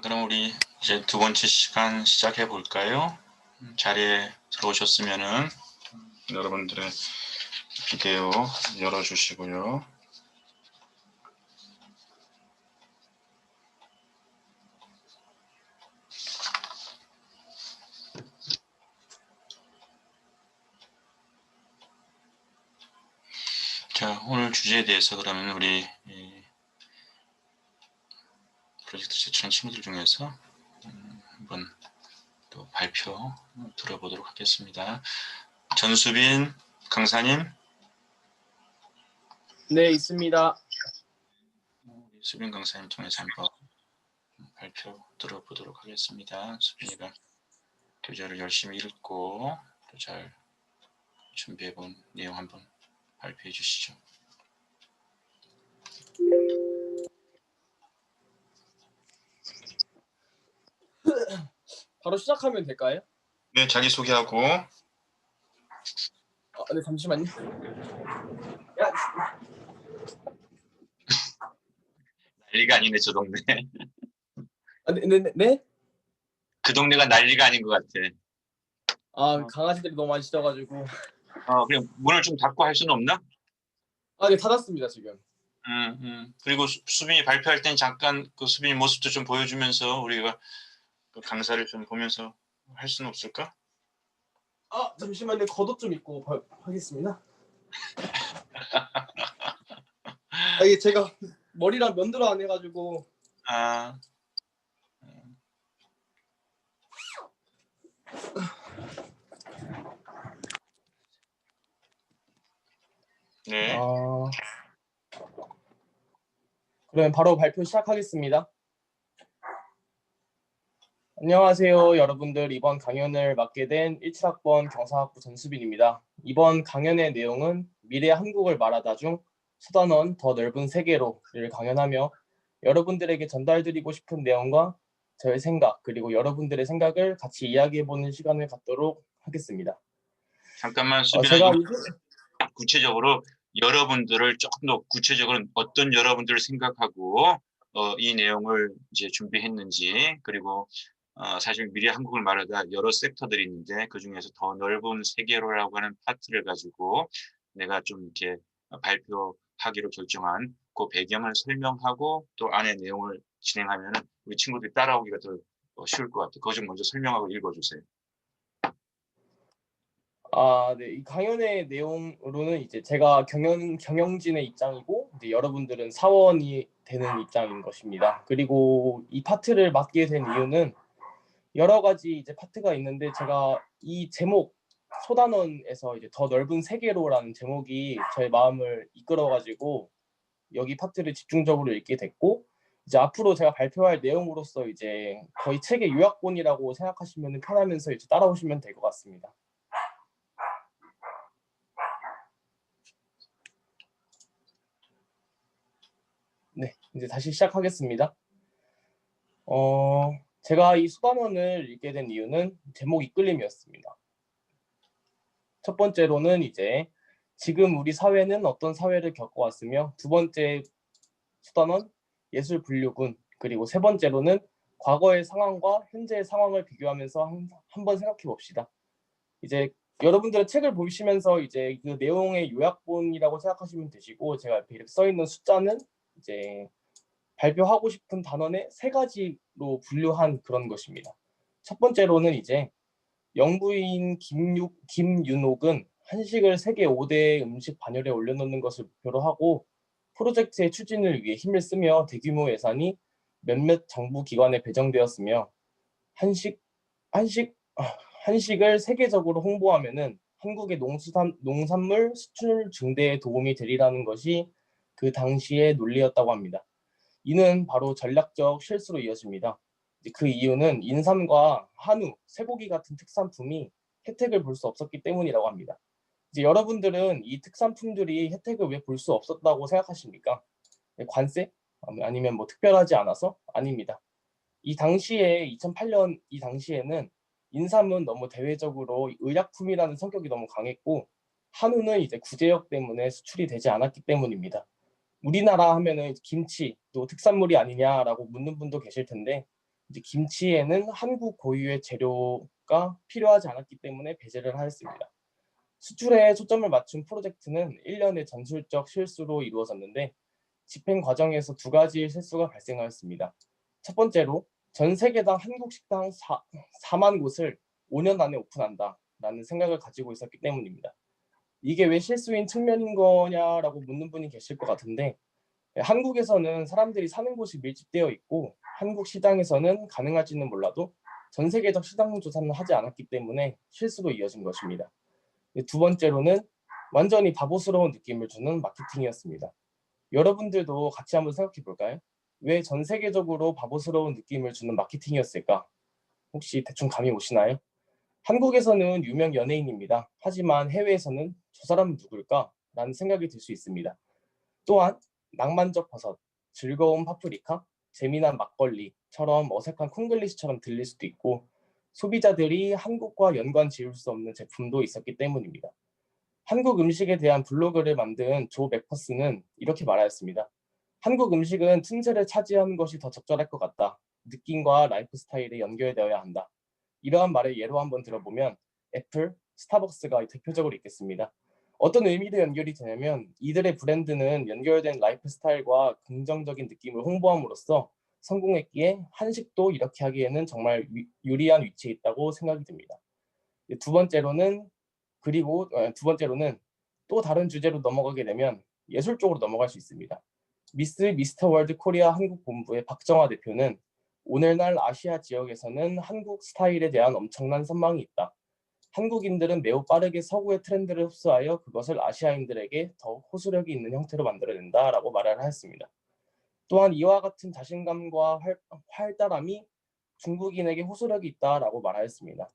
그럼 우리 이제 두 번째 시간 시작해 볼까요? 자리에 들어오셨으면은 여러분들의 비디오 열어주시고요. 자, 오늘 주제에 대해서 그러면 우리 프로젝트 제출한 친구들 중에서 한번 또 발표 들어보도록 하겠습니다. 전수빈 강사님. 네, 있습니다. 우리 수빈 강사님 통해서 한번 발표 들어보도록 하겠습니다. 수빈이가 교재를 열심히 읽고 또 잘 준비해본 내용 한번 발표해 주시죠. 바로 시작하면 될까요? 네, 자기소개하고. 네, 잠시만요. 난리가 아니네, 저 동네. 네? 그 동네가 난리가 아닌 것 같아. 강아지들이 너무 많이 짖어가지고. 그냥 문을 좀 닫고 할 수는 없나? 네, 닫았습니다, 지금. 그리고 수빈이 발표할 땐 잠깐 그 수빈이 모습도 좀 보여주면서 우리가 그 강사를 좀 보면서 할 수는 없을까? 잠시만요. 겉옷 좀 입고 하겠습니다. 이게 제가 머리랑 면도를 안 해가지고. 네. 그러면 바로 발표 시작하겠습니다. 안녕하세요, 여러분들. 이번 강연을 맡게 된 17학번 경사학부 전수빈입니다. 이번 강연의 내용은 미래 한국을 말하다 중 수단원 더 넓은 세계로를 강연하며 여러분들에게 전달드리고 싶은 내용과 저의 생각 그리고 여러분들의 생각을 같이 이야기해보는 시간을 갖도록 하겠습니다. 잠깐만 수빈아, 구체적으로 여러분들을 조금 더 구체적으로 어떤 여러분들을 생각하고 이 내용을 이제 준비했는지, 그리고 사실 미래 한국을 말하다 여러 섹터들이 있는데 그 중에서 더 넓은 세계로라고 하는 파트를 가지고 내가 좀 이렇게 발표하기로 결정한 그 배경을 설명하고 또 안에 내용을 진행하면 우리 친구들이 따라오기가 더 쉬울 것 같아요. 그거 좀 먼저 설명하고 읽어주세요. 네. 이 강연의 내용으로는 이제 제가 경영진의 입장이고 이제 여러분들은 사원이 되는 입장인 것입니다. 그리고 이 파트를 맡게 된 이유는 여러 가지 이제 파트가 있는데 제가 이 제목 소단원에서 이제 더 넓은 세계로라는 제목이 저의 마음을 이끌어가지고 여기 파트를 집중적으로 읽게 됐고 이제 앞으로 제가 발표할 내용으로서 이제 거의 책의 요약본이라고 생각하시면 편하면서 이제 따라오시면 될 것 같습니다. 네, 이제 다시 시작하겠습니다. 제가 이 수단원을 읽게 된 이유는 제목 이끌림이었습니다. 첫 번째로는 이제 지금 우리 사회는 어떤 사회를 겪어왔으며, 두 번째 수단원 예술 분류군, 그리고 세 번째로는 과거의 상황과 현재의 상황을 비교하면서 한번 생각해 봅시다. 이제 여러분들은 책을 보시면서 이제 그 내용의 요약본이라고 생각하시면 되시고, 제가 옆에 이렇게 써 있는 숫자는 이제 발표하고 싶은 단원의 세 가지로 분류한 그런 것입니다. 첫 번째로는 이제 영부인 김윤옥은 한식을 세계 5대 음식 반열에 올려놓는 것을 목표로 하고 프로젝트의 추진을 위해 힘을 쓰며 대규모 예산이 몇몇 정부 기관에 배정되었으며 한식을 세계적으로 홍보하면은 한국의 농산물 수출 증대에 도움이 되리라는 것이 그 당시의 논리였다고 합니다. 이는 바로 전략적 실수로 이어집니다. 그 이유는 인삼과 한우, 쇠고기 같은 특산품이 혜택을 볼 수 없었기 때문이라고 합니다. 이제 여러분들은 이 특산품들이 혜택을 왜 볼 수 없었다고 생각하십니까? 관세? 아니면 뭐 특별하지 않아서? 아닙니다. 이 당시에 2008년 이 당시에는 인삼은 너무 대외적으로 의약품이라는 성격이 너무 강했고 한우는 이제 구제역 때문에 수출이 되지 않았기 때문입니다. 우리나라 하면은 김치 또 특산물이 아니냐라고 묻는 분도 계실 텐데 이제 김치에는 한국 고유의 재료가 필요하지 않았기 때문에 배제를 하였습니다. 수출에 초점을 맞춘 프로젝트는 1년의 전술적 실수로 이루어졌는데 집행 과정에서 두 가지 실수가 발생하였습니다. 첫 번째로 전 세계당 한국 식당 4만 곳을 5년 안에 오픈한다라는 생각을 가지고 있었기 때문입니다. 이게 왜 실수인 측면인 거냐라고 묻는 분이 계실 것 같은데 한국에서는 사람들이 사는 곳이 밀집되어 있고 한국 시장에서는 가능할지는 몰라도 전 세계적 시장 조사는 하지 않았기 때문에 실수로 이어진 것입니다. 두 번째로는 완전히 바보스러운 느낌을 주는 마케팅이었습니다. 여러분들도 같이 한번 생각해 볼까요? 왜 전 세계적으로 바보스러운 느낌을 주는 마케팅이었을까? 혹시 대충 감이 오시나요? 한국에서는 유명 연예인입니다. 하지만 해외에서는 저 사람은 누굴까? 라는 생각이 들 수 있습니다. 또한 낭만적 버섯, 즐거운 파프리카, 재미난 막걸리처럼 어색한 콩글리시처럼 들릴 수도 있고 소비자들이 한국과 연관 지을 수 없는 제품도 있었기 때문입니다. 한국 음식에 대한 블로그를 만든 조 맥퍼스는 이렇게 말하였습니다. 한국 음식은 틈새를 차지하는 것이 더 적절할 것 같다. 느낌과 라이프 스타일에 연결되어야 한다. 이러한 말을 예로 한번 들어보면 애플, 스타벅스가 대표적으로 있겠습니다. 어떤 의미로 연결이 되냐면 이들의 브랜드는 연결된 라이프 스타일과 긍정적인 느낌을 홍보함으로써 성공했기에 한식도 이렇게 하기에는 정말 유리한 위치에 있다고 생각이 듭니다. 두 번째로는 또 다른 주제로 넘어가게 되면 예술 쪽으로 넘어갈 수 있습니다. 미스터 월드 코리아 한국 본부의 박정화 대표는 오늘날 아시아 지역에서는 한국 스타일에 대한 엄청난 선망이 있다. 한국인들은 매우 빠르게 서구의 트렌드를 흡수하여 그것을 아시아인들에게 더 호소력이 있는 형태로 만들어낸다라고 말을 하였습니다. 또한 이와 같은 자신감과 활달함이 중국인에게 호소력이 있다라고 말하였습니다.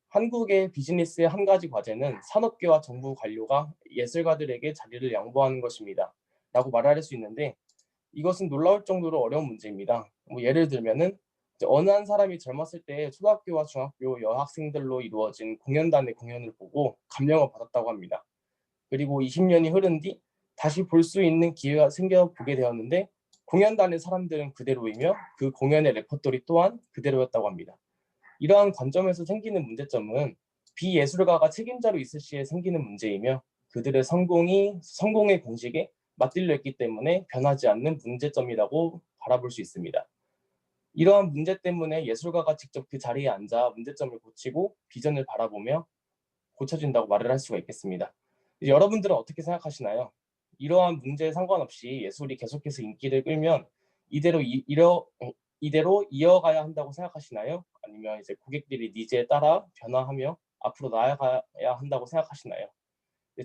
한국의 비즈니스의 한 가지 과제는 산업계와 정부 관료가 예술가들에게 자리를 양보하는 것입니다. 라고 말할 수 있는데 이것은 놀라울 정도로 어려운 문제입니다. 예를 들면은 어느 한 사람이 젊었을 때 초등학교와 중학교 여학생들로 이루어진 공연단의 공연을 보고 감명을 받았다고 합니다. 그리고 20년이 흐른 뒤 다시 볼 수 있는 기회가 생겨보게 되었는데 공연단의 사람들은 그대로이며 그 공연의 레퍼토리 또한 그대로였다고 합니다. 이러한 관점에서 생기는 문제점은 비예술가가 책임자로 있을 시에 생기는 문제이며 그들의 성공의 공식에 맞들려 있기 때문에 변하지 않는 문제점이라고 바라볼 수 있습니다. 이러한 문제 때문에 예술가가 직접 그 자리에 앉아 문제점을 고치고 비전을 바라보며 고쳐진다고 말을 할 수가 있겠습니다. 여러분들은 어떻게 생각하시나요? 이러한 문제에 상관없이 예술이 계속해서 인기를 끌면 이대로 이어가야 한다고 생각하시나요? 아니면 이제 고객들이 니즈에 따라 변화하며 앞으로 나아가야 한다고 생각하시나요?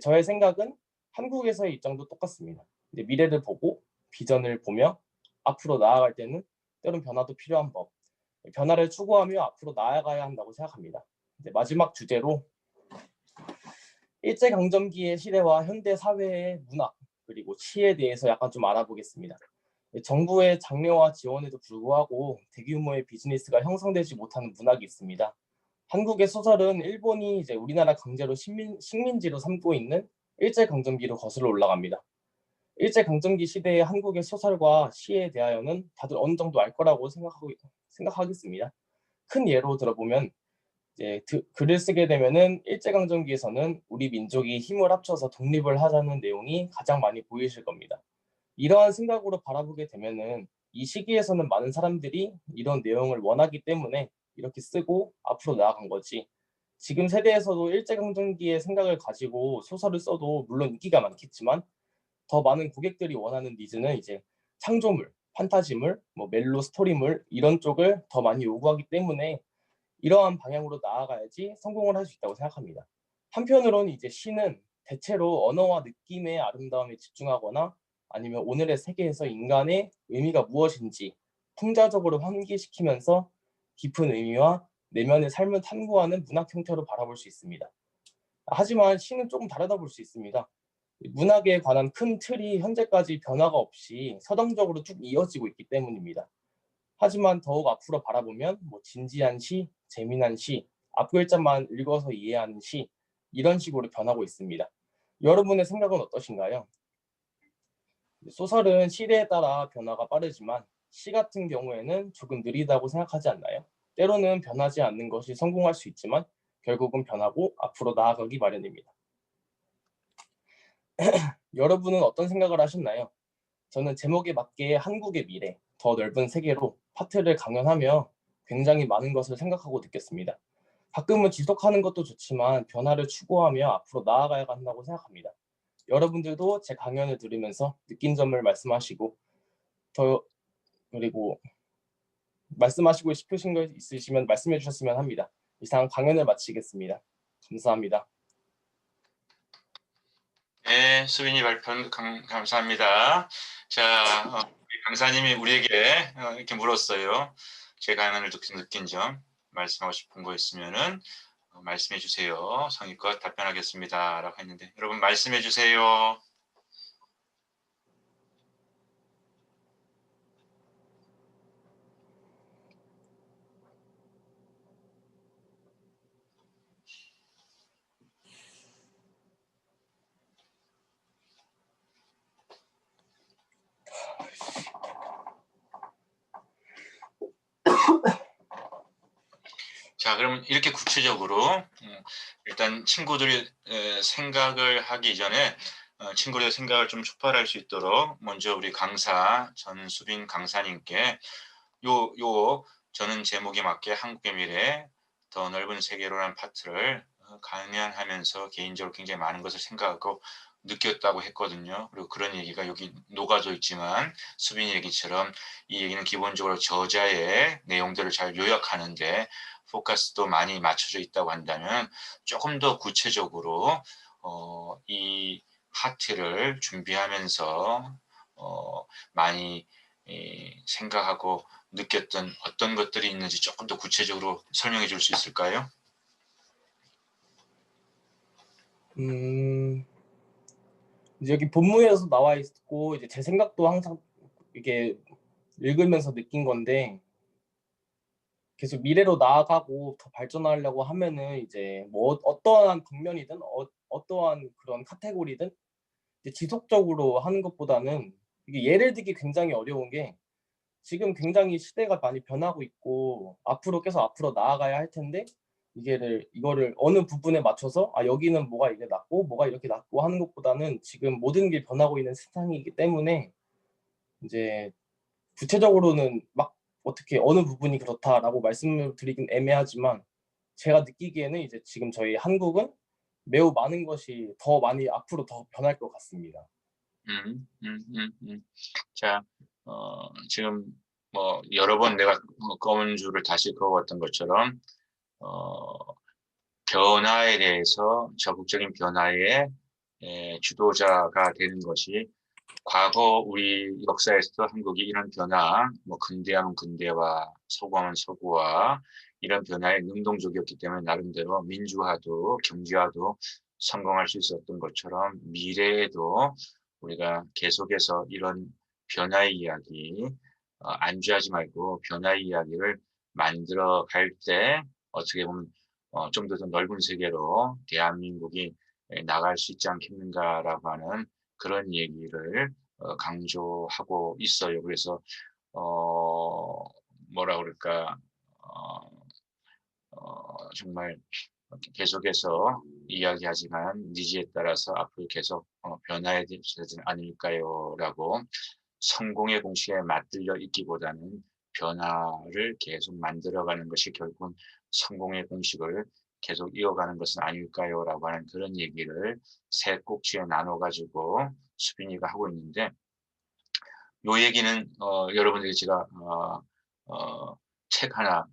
저의 생각은 한국에서의 입장도 똑같습니다. 미래를 보고 비전을 보며 앞으로 나아갈 때는 때론 변화도 필요한 법, 변화를 추구하며 앞으로 나아가야 한다고 생각합니다. 마지막 주제로 일제강점기의 시대와 현대 사회의 문화 그리고 시에 대해서 약간 좀 알아보겠습니다. 정부의 장려와 지원에도 불구하고 대규모의 비즈니스가 형성되지 못하는 문학이 있습니다. 한국의 소설은 일본이 이제 우리나라 강제로 식민지로 삼고 있는 일제강점기로 거슬러 올라갑니다. 일제강점기 시대의 한국의 소설과 시에 대하여는 다들 어느 정도 알 거라고 생각하겠습니다. 큰 예로 들어보면 이제 글을 쓰게 되면은 일제강점기에서는 우리 민족이 힘을 합쳐서 독립을 하자는 내용이 가장 많이 보이실 겁니다. 이러한 생각으로 바라보게 되면은 이 시기에서는 많은 사람들이 이런 내용을 원하기 때문에 이렇게 쓰고 앞으로 나아간 거지. 지금 세대에서도 일제강점기의 생각을 가지고 소설을 써도 물론 인기가 많겠지만 더 많은 고객들이 원하는 니즈는 이제 창조물, 판타지물, 멜로 스토리물 이런 쪽을 더 많이 요구하기 때문에 이러한 방향으로 나아가야지 성공을 할 수 있다고 생각합니다. 한편으로는 이제 시는 대체로 언어와 느낌의 아름다움에 집중하거나 아니면 오늘의 세계에서 인간의 의미가 무엇인지 풍자적으로 환기시키면서 깊은 의미와 내면의 삶을 탐구하는 문학 형태로 바라볼 수 있습니다. 하지만 시는 조금 다르다 볼 수 있습니다. 문학에 관한 큰 틀이 현재까지 변화가 없이 서정적으로 쭉 이어지고 있기 때문입니다. 하지만 더욱 앞으로 바라보면 진지한 시, 재미난 시, 앞글자만 읽어서 이해하는 시 이런 식으로 변하고 있습니다. 여러분의 생각은 어떠신가요? 소설은 시대에 따라 변화가 빠르지만 C 같은 경우에는 조금 느리다고 생각하지 않나요? 때로는 변하지 않는 것이 성공할 수 있지만 결국은 변하고 앞으로 나아가기 마련입니다. 여러분은 어떤 생각을 하셨나요? 저는 제목에 맞게 한국의 미래, 더 넓은 세계로 파트를 강연하며 굉장히 많은 것을 생각하고 느꼈습니다. 가끔은 지속하는 것도 좋지만 변화를 추구하며 앞으로 나아가야 한다고 생각합니다. 여러분들도 제 강연을 들으면서 느낀 점을 말씀하시고 그리고 말씀하시고 싶으신 거 있으시면 말씀해 주셨으면 합니다. 이상 강연을 마치겠습니다. 감사합니다. 네, 수빈이 발표 감사합니다. 자, 우리 강사님이 우리에게 이렇게 물었어요. 제 강연을 듣고 느낀 점, 말씀하고 싶은 거 있으면은 말씀해 주세요. 성의껏 답변하겠습니다. 라고 했는데, 여러분 말씀해 주세요. 자, 그럼 이렇게 구체적으로 일단 친구들이 생각을 하기 전에 친구들의 생각을 좀 촉발할 수 있도록 먼저 우리 강사 전수빈 강사님께 저는 제목에 맞게 한국의 미래 더 넓은 세계로라는 파트를 강연하면서 개인적으로 굉장히 많은 것을 생각하고 느꼈다고 했거든요. 그리고 그런 얘기가 여기 녹아져 있지만 수빈이 얘기처럼 이 얘기는 기본적으로 저자의 내용들을 잘 요약하는데 포커스도 많이 맞춰져 있다고 한다면 조금 더 구체적으로 이 파트를 준비하면서 많이 생각하고 느꼈던 어떤 것들이 있는지 조금 더 구체적으로 설명해 줄 수 있을까요? 이제 여기 본문에서 나와 있고 이제 제 생각도 항상 이게 읽으면서 느낀 건데 계속 미래로 나아가고 더 발전하려고 하면은 이제 뭐 어떠한 국면이든 어떠한 그런 카테고리든 이제 지속적으로 하는 것보다는 이게 예를 들기 굉장히 어려운 게 지금 굉장히 시대가 많이 변하고 있고 앞으로 계속 앞으로 나아가야 할 텐데 이거를 어느 부분에 맞춰서 여기는 뭐가 이게 낫고 뭐가 이렇게 낫고 하는 것보다는 지금 모든 게 변하고 있는 세상이기 때문에 이제 구체적으로는 막 어떻게 어느 부분이 그렇다라고 말씀을 드리긴 애매하지만 제가 느끼기에는 이제 지금 저희 한국은 매우 많은 것이 더 많이 앞으로 더 변할 것 같습니다. 자, 지금 뭐 여러 번 내가 검은 줄을 다시 그어왔던 것처럼 변화에 대해서 적극적인 변화의 주도자가 되는 것이 과거 우리 역사에서도 한국이 이런 변화, 뭐 근대하면 근대화, 서구하면 서구화 이런 변화에 능동적이었기 때문에 나름대로 민주화도 경제화도 성공할 수 있었던 것처럼 미래에도 우리가 계속해서 이런 변화의 이야기 안주하지 말고 변화의 이야기를 만들어 갈 때 어떻게 보면 좀 더 넓은 세계로 대한민국이 나갈 수 있지 않겠는가라고 하는 그런 얘기를 강조하고 있어요. 그래서 뭐라 그럴까 정말 계속해서 이야기하지만 니즈에 따라서 앞으로 계속 변화해야 되지 않을까요?라고 성공의 공식에 맞들려 있기보다는 변화를 계속 만들어가는 것이 결국은 성공의 공식을 계속 이어가는 것은 아닐까요?라고 하는 그런 얘기를 세 꼭지에 나눠가지고 수빈이가 하고 있는데 요 얘기는 여러분들이 제가 책 하나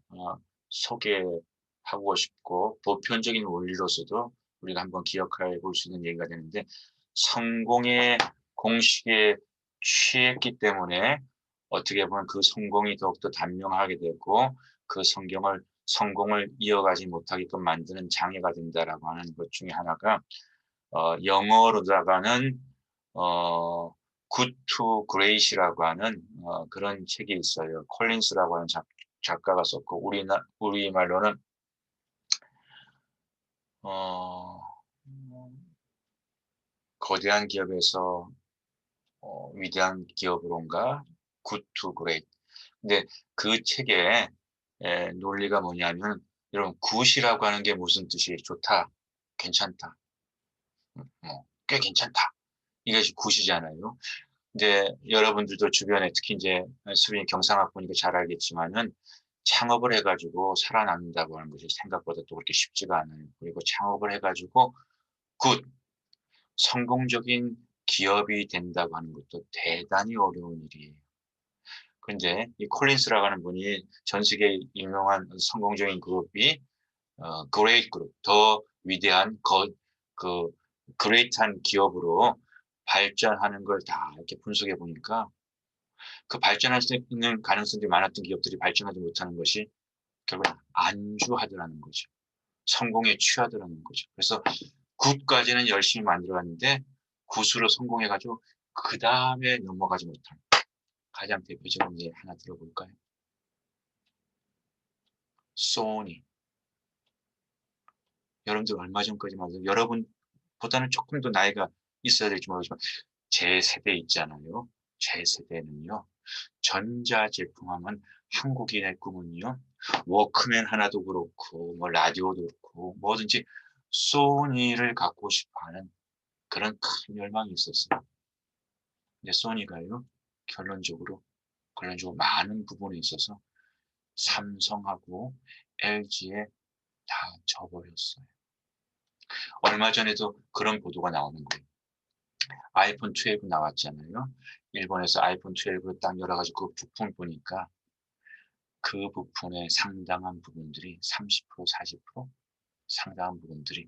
소개하고 싶고 보편적인 원리로서도 우리가 한번 기억해 볼 수 있는 얘기가 되는데 성공의 공식에 취했기 때문에 어떻게 보면 그 성공이 더욱더 단명하게 되고 그 성공을 이어가지 못하게끔 만드는 장애가 된다라고 하는 것 중에 하나가 영어로다가는 Good to Great이라고 하는 그런 책이 있어요. 콜린스라고 하는 작가가 썼고 우리말로는 거대한 기업에서 위대한 기업으로인가 Good to Great 근데 그 책의 논리가 뭐냐면 여러분 굿이라고 하는 게 무슨 뜻이 좋다, 괜찮다, 꽤 괜찮다. 이것이 굿이잖아요. 근데 여러분들도 주변에 특히 이제 수빈이 경상학 보니까 잘 알겠지만은 창업을 해가지고 살아남는다고 하는 것이 생각보다 또 그렇게 쉽지가 않아요. 그리고 창업을 해가지고 굿, 성공적인 기업이 된다고 하는 것도 대단히 어려운 일이에요. 그런데 이 콜린스라고 하는 분이 전 세계 유명한 성공적인 그룹이 그레이트 그룹, 더 위대한 그 그레이트한 기업으로 발전하는 걸 다 이렇게 분석해 보니까 그 발전할 수 있는 가능성이 많았던 기업들이 발전하지 못하는 것이 결국 안주하더라는 거죠. 성공에 취하더라는 거죠. 그래서 굿까지는 열심히 만들어갔는데 굿으로 성공해가지고 그 다음에 넘어가지 못한 가장 대표적인 예 하나 들어볼까요? 소니. 여러분들 얼마 전까지만 해도 여러분보다는 조금 더 나이가 있어야 될지 모르지만 제 세대 있잖아요. 제 세대는요. 전자제품 하면 한국인의 꿈은요. 워크맨 하나도 그렇고 뭐 라디오도 그렇고 뭐든지 소니를 갖고 싶어하는 그런 큰 열망이 있었어요. 근데 소니가요. 결론적으로 많은 부분에 있어서 삼성하고 LG에 다 져버렸어요. 얼마 전에도 그런 보도가 나오는 거예요. 아이폰 12 나왔잖아요. 일본에서 아이폰 12로 딱 여러 가지 그 부품 보니까 그 부품의 상당한 부분들이 30%, 40% 상당한 부분들이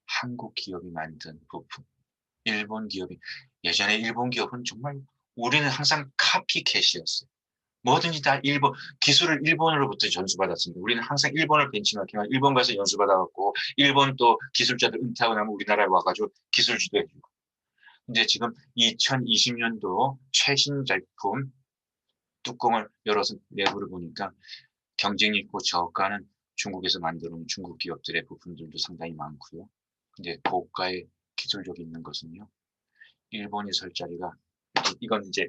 한국 기업이 만든 부품. 일본 기업이 예전에 일본 기업은 정말 우리는 항상 카피캣이었어요. 뭐든지 다 일본 기술을 일본으로부터 전수받았습니다. 우리는 항상 일본을 벤치마킹하고 일본 가서 연수받아갖고 일본 또 기술자들 은퇴하고 나면 우리나라에 와가지고 기술 지도해주고. 근데 지금 2020년도 최신 제품 뚜껑을 열어서 내부를 보니까 경쟁력 있고 저가는 중국에서 만들어온 중국 기업들의 부품들도 상당히 많고요. 근데 고가의 기술력이 있는 것은요. 일본이 설 자리가 이건 이제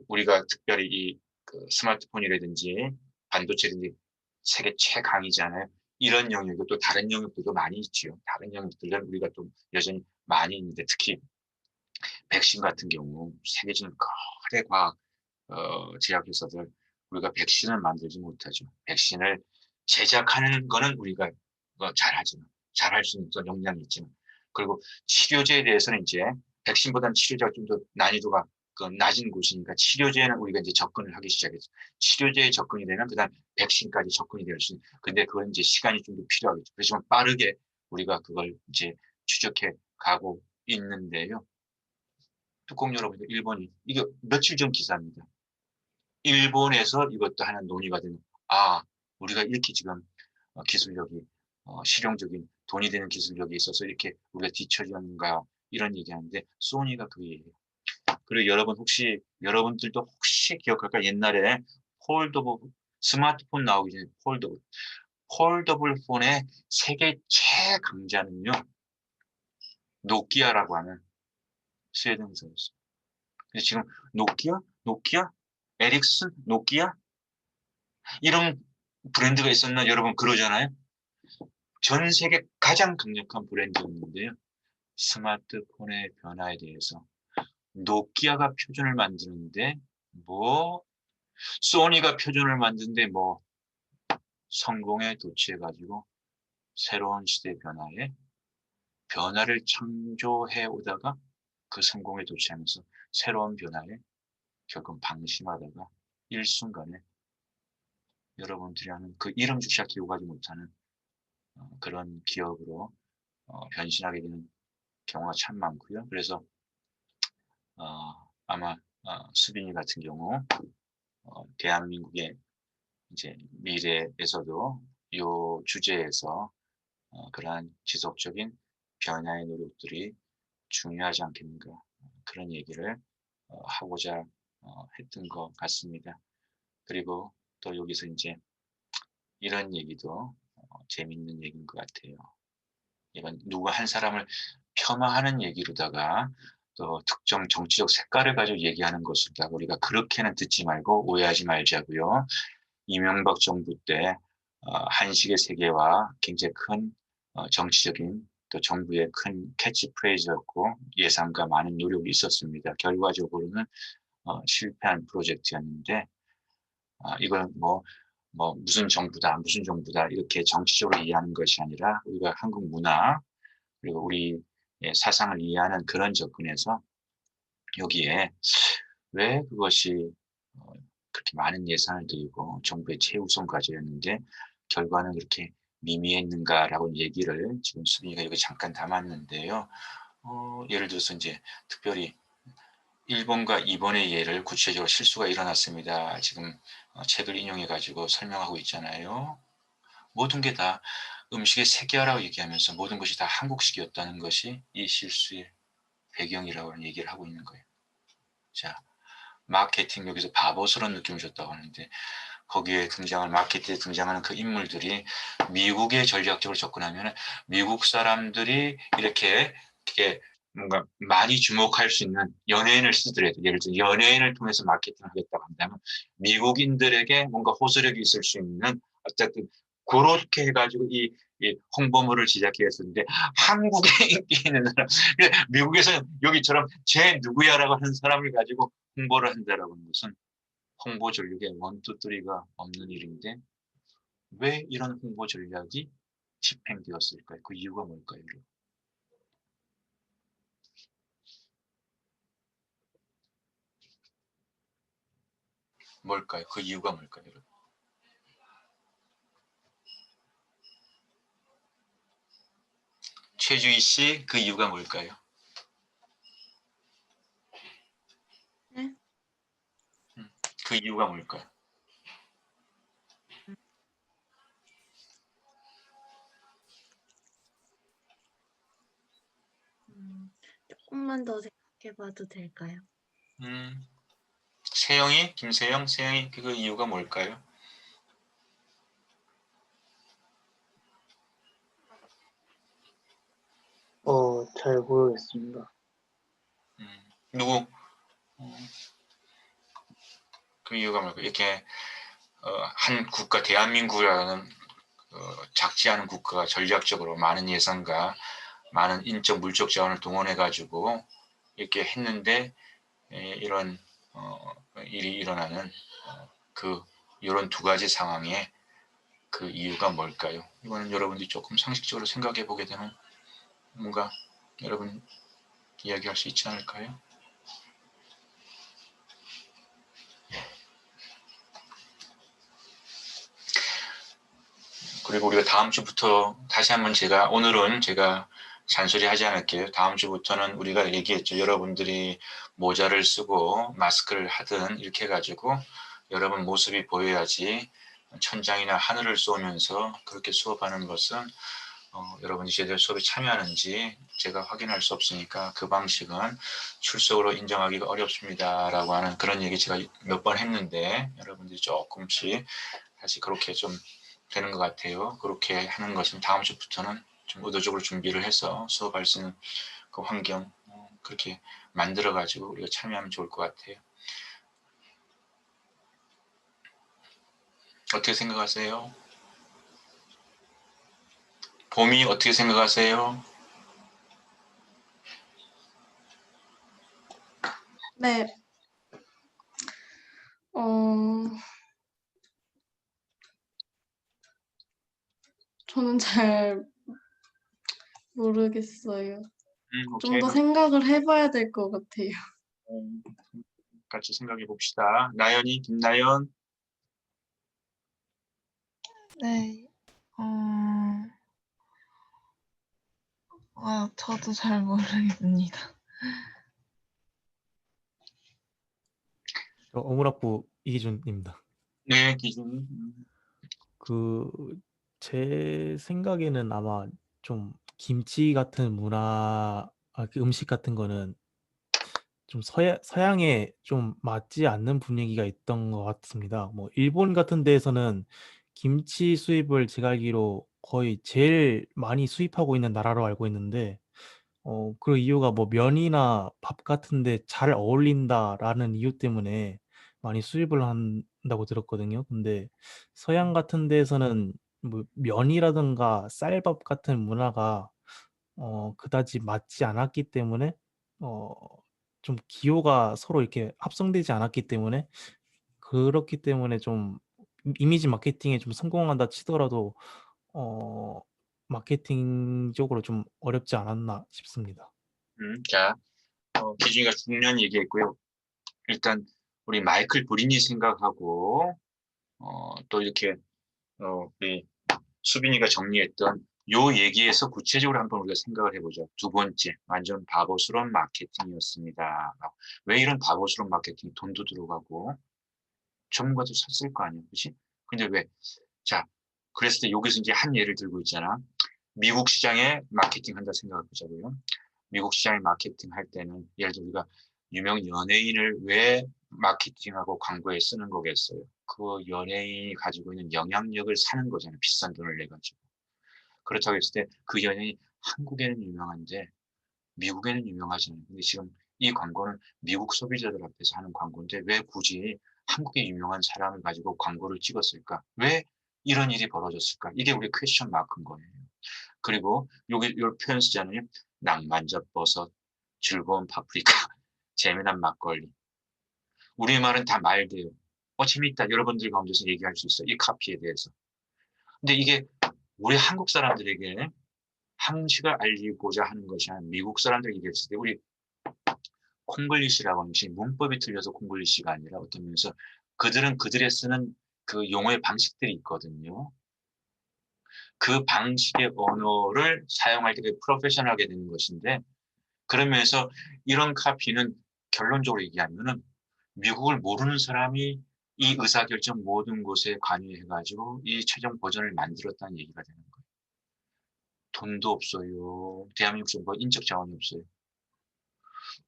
우리가 특별히 그 스마트폰이라든지 반도체든지 세계 최강이잖아요. 이런 영역이고 또 다른 영역들도 많이 있지요. 다른 영역들은 우리가 또 여전히 많이 있는데 특히 백신 같은 경우 세계적인 거대 과학 제약회사들 우리가 백신을 만들지 못하죠. 백신을 제작하는 거는 우리가 잘하지만 잘할 수 있는 역량이 있지만 그리고 치료제에 대해서는 이제 백신보다는 치료제가 좀 더 난이도가 낮은 곳이니까 치료제는 우리가 이제 접근을 하기 시작했죠. 치료제에 접근이 되면 그다음 백신까지 접근이 될 수 있는. 근데 그건 이제 시간이 좀 더 필요하겠죠. 그렇지만 빠르게 우리가 그걸 이제 추적해 가고 있는데요. 뚜껑 열어보니까 일본이 이게 며칠 전 기사입니다. 일본에서 이것도 하나 논의가 되는. 우리가 이렇게 지금 기술력이 실용적인 돈이 되는 기술력이 있어서 이렇게 우리가 뒤처지는가 이런 얘기하는데 소니가 그 얘기예요. 그리고 여러분들도 혹시 기억할까 옛날에 폴더블 스마트폰 나오기 전에 폴더블 폰의 세계 최강자는요 노키아라고 하는 스웨덴 회사였어요. 근데 지금 노키아, 에릭슨, 노키아 이런 브랜드가 있었나 여러분 그러잖아요. 전 세계 가장 강력한 브랜드였는데요. 스마트폰의 변화에 대해서 노키아가 표준을 만드는데 소니가 표준을 만드는데 성공에 도취해가지고 새로운 시대 변화를 창조해 오다가 그 성공에 도취하면서 새로운 변화에 결국 방심하다가 일순간에 여러분들이 아는 그 이름조차 기억하지 못하는 그런 기업으로 변신하게 되는 경우가 참 많고요. 그래서 아마 수빈이 같은 경우 대한민국의 이제 미래에서도 이 주제에서 그러한 지속적인 변화의 노력들이 중요하지 않겠는가 그런 얘기를 하고자 했던 것 같습니다. 그리고 또 여기서 이제 이런 얘기도 재밌는 얘기인 것 같아요. 이건 누구 한 사람을 폄하하는 얘기로다가 또 특정 정치적 색깔을 가지고 얘기하는 것이다. 우리가 그렇게는 듣지 말고 오해하지 말자고요. 이명박 정부 때 한식의 세계와 굉장히 큰 정치적인 또 정부의 큰 캐치프레이즈였고 예산과 많은 노력이 있었습니다. 결과적으로는 실패한 프로젝트였는데 이건 무슨 정부다 이렇게 정치적으로 이해하는 것이 아니라 우리가 한국 문화 그리고 우리 사상을 이해하는 그런 접근에서 여기에 왜 그것이 그렇게 많은 예산을 들이고 정부의 최우선 과제였는데 결과는 그렇게 미미했는가라고 얘기를 지금 수빈이가 여기 잠깐 담았는데요. 예를 들어서 이제 특별히 1번과 2번의 예를 구체적으로 실수가 일어났습니다. 지금 책을 인용해 가지고 설명하고 있잖아요. 모든 게 다 음식의 세계화라고 얘기하면서 모든 것이 다 한국식이었다는 것이 이 실수의 배경이라고 얘기를 하고 있는 거예요. 자, 마케팅 여기서 바보스러운 느낌을 줬다고 하는데 거기에 마케팅에 등장하는 그 인물들이 미국에 전략적으로 접근하면 미국 사람들이 이렇게 뭔가 많이 주목할 수 있는 연예인을 쓰더라도 예를 들어 연예인을 통해서 마케팅을 하겠다고 한다면 미국인들에게 뭔가 호소력이 있을 수 있는 어쨌든 그렇게 해가지고 이 홍보물을 제작했었는데 한국에 인기 있는 사람 미국에서는 여기처럼 쟤 누구야라고 하는 사람을 가지고 홍보를 한다라고 하는 것은 홍보 전략에 원투 쓰리가 없는 일인데 왜 이런 홍보 전략이 집행되었을까요? 그 이유가 뭘까요? 뭘까요? 그 이유가 뭘까요? 최주희 씨, 그 이유가 뭘까요? 네? 그 이유가 뭘까요? 조금만 더 생각해봐도 될까요? 세영이, 김세영, 세영이 그 이유가 뭘까요? 잘 모르겠습니다. 누구? 그 이유가 뭘까요? 이렇게 한 국가, 대한민국이라는 작지 않은 국가가 전략적으로 많은 예산과 많은 인적, 물적 자원을 동원해가지고 이렇게 했는데 이런 일이 일어나는 이런 두 가지 상황에 그 이유가 뭘까요? 이거는 여러분들이 조금 상식적으로 생각해 보게 되면 뭔가 여러분 이야기할 수 있지 않을까요? 그리고 우리가 다음 주부터 다시 한번 오늘은 제가 잔소리 하지 않을게요. 다음 주부터는 우리가 얘기했죠. 여러분들이 모자를 쓰고 마스크를 하든 이렇게 해가지고 여러분 모습이 보여야지 천장이나 하늘을 쏘면서 그렇게 수업하는 것은 여러분이 제대로 수업에 참여하는지 제가 확인할 수 없으니까 그 방식은 출석으로 인정하기가 어렵습니다. 라고 하는 그런 얘기 제가 몇 번 했는데 여러분들이 조금씩 다시 그렇게 좀 되는 것 같아요. 그렇게 하는 것은 다음 주부터는 좀 의도적으로 준비를 해서 수업할 수 있는 그 환경 그렇게 만들어가지고 우리가 참여하면 좋을 것 같아요. 어떻게 생각하세요? 봄이 어떻게 생각하세요? 네. 저는 잘 모르겠어요. 좀 오케이. 더 생각을 해봐야 될 것 같아요. 같이 생각해 봅시다. 나연이, 김나연. 네. 저도 잘 모르겠습니다. 어물학부 이기준입니다. 네, 기준. 제 생각에는 아마 좀 김치 같은 그 음식 같은 거는 좀 서양에 좀 맞지 않는 분위기가 있던 것 같습니다. 뭐 일본 같은 데에서는 김치 수입을 제가 알기로 거의 제일 많이 수입하고 있는 나라로 알고 있는데 그 이유가 뭐 면이나 밥 같은데 잘 어울린다라는 이유 때문에 많이 수입을 한다고 들었거든요. 근데 서양 같은 데에서는 뭐 면이라든가 쌀밥 같은 문화가 그다지 맞지 않았기 때문에 어 좀 기호가 서로 이렇게 합성되지 않았기 때문에 그렇기 때문에 좀 이미지 마케팅에 좀 성공한다 치더라도 어 마케팅적으로 좀 어렵지 않았나 싶습니다. 자, 기준이가 중요한 얘기했고요. 일단 우리 마이클 브린이 생각하고 또 이렇게 우리 수빈이가 정리했던 요 얘기에서 구체적으로 한번 우리가 생각을 해보죠. 두 번째, 완전 바보스러운 마케팅이었습니다. 왜 이런 바보스러운 마케팅이 돈도 들어가고 전문가도 샀을 거 아니야, 그렇지? 근데 왜? 자, 그랬을 때 여기서 이제 한 예를 들고 있잖아. 미국 시장에 마케팅 한다 생각해 보자고요. 미국 시장에 마케팅 할 때는 예를 들어 우리가 유명 연예인을 왜 마케팅하고 광고에 쓰는 거겠어요. 그 연예인이 가지고 있는 영향력을 사는 거잖아요. 비싼 돈을 내 가지고. 그렇다고 했을 때 그 연예인이 한국에는 유명한데 미국에는 유명하잖아요. 근데 지금 이 광고는 미국 소비자들 앞에서 하는 광고인데 왜 굳이 한국의 유명한 사람을 가지고 광고를 찍었을까? 왜 이런 일이 벌어졌을까? 이게 우리 퀘스천 마크인 거예요. 그리고 여기 요 표현 쓰잖아요. 낭만적 버섯, 즐거운 파프리카, 재미난 막걸리. 우리말은 다 말돼요. 재밌다. 여러분들 가운데서 얘기할 수 있어요. 이 카피에 대해서. 근데 이게 우리 한국 사람들에게 한식을 알리고자 하는 것이 아니라 미국 사람들에게 얘기했을 때 우리 콩글리시라고 하는 것이 문법이 틀려서 콩글리시가 아니라 어떤 면에서 그들은 그들의 쓰는 그 용어의 방식들이 있거든요. 그 방식의 언어를 사용할 때 프로페셔널하게 되는 것인데 그러면서 이런 카피는 결론적으로 얘기하면은 미국을 모르는 사람이 이 의사결정 모든 곳에 관여해가지고 이 최종 버전을 만들었다는 얘기가 되는 거예요. 돈도 없어요. 대한민국에 뭐 인적 자원이 없어요.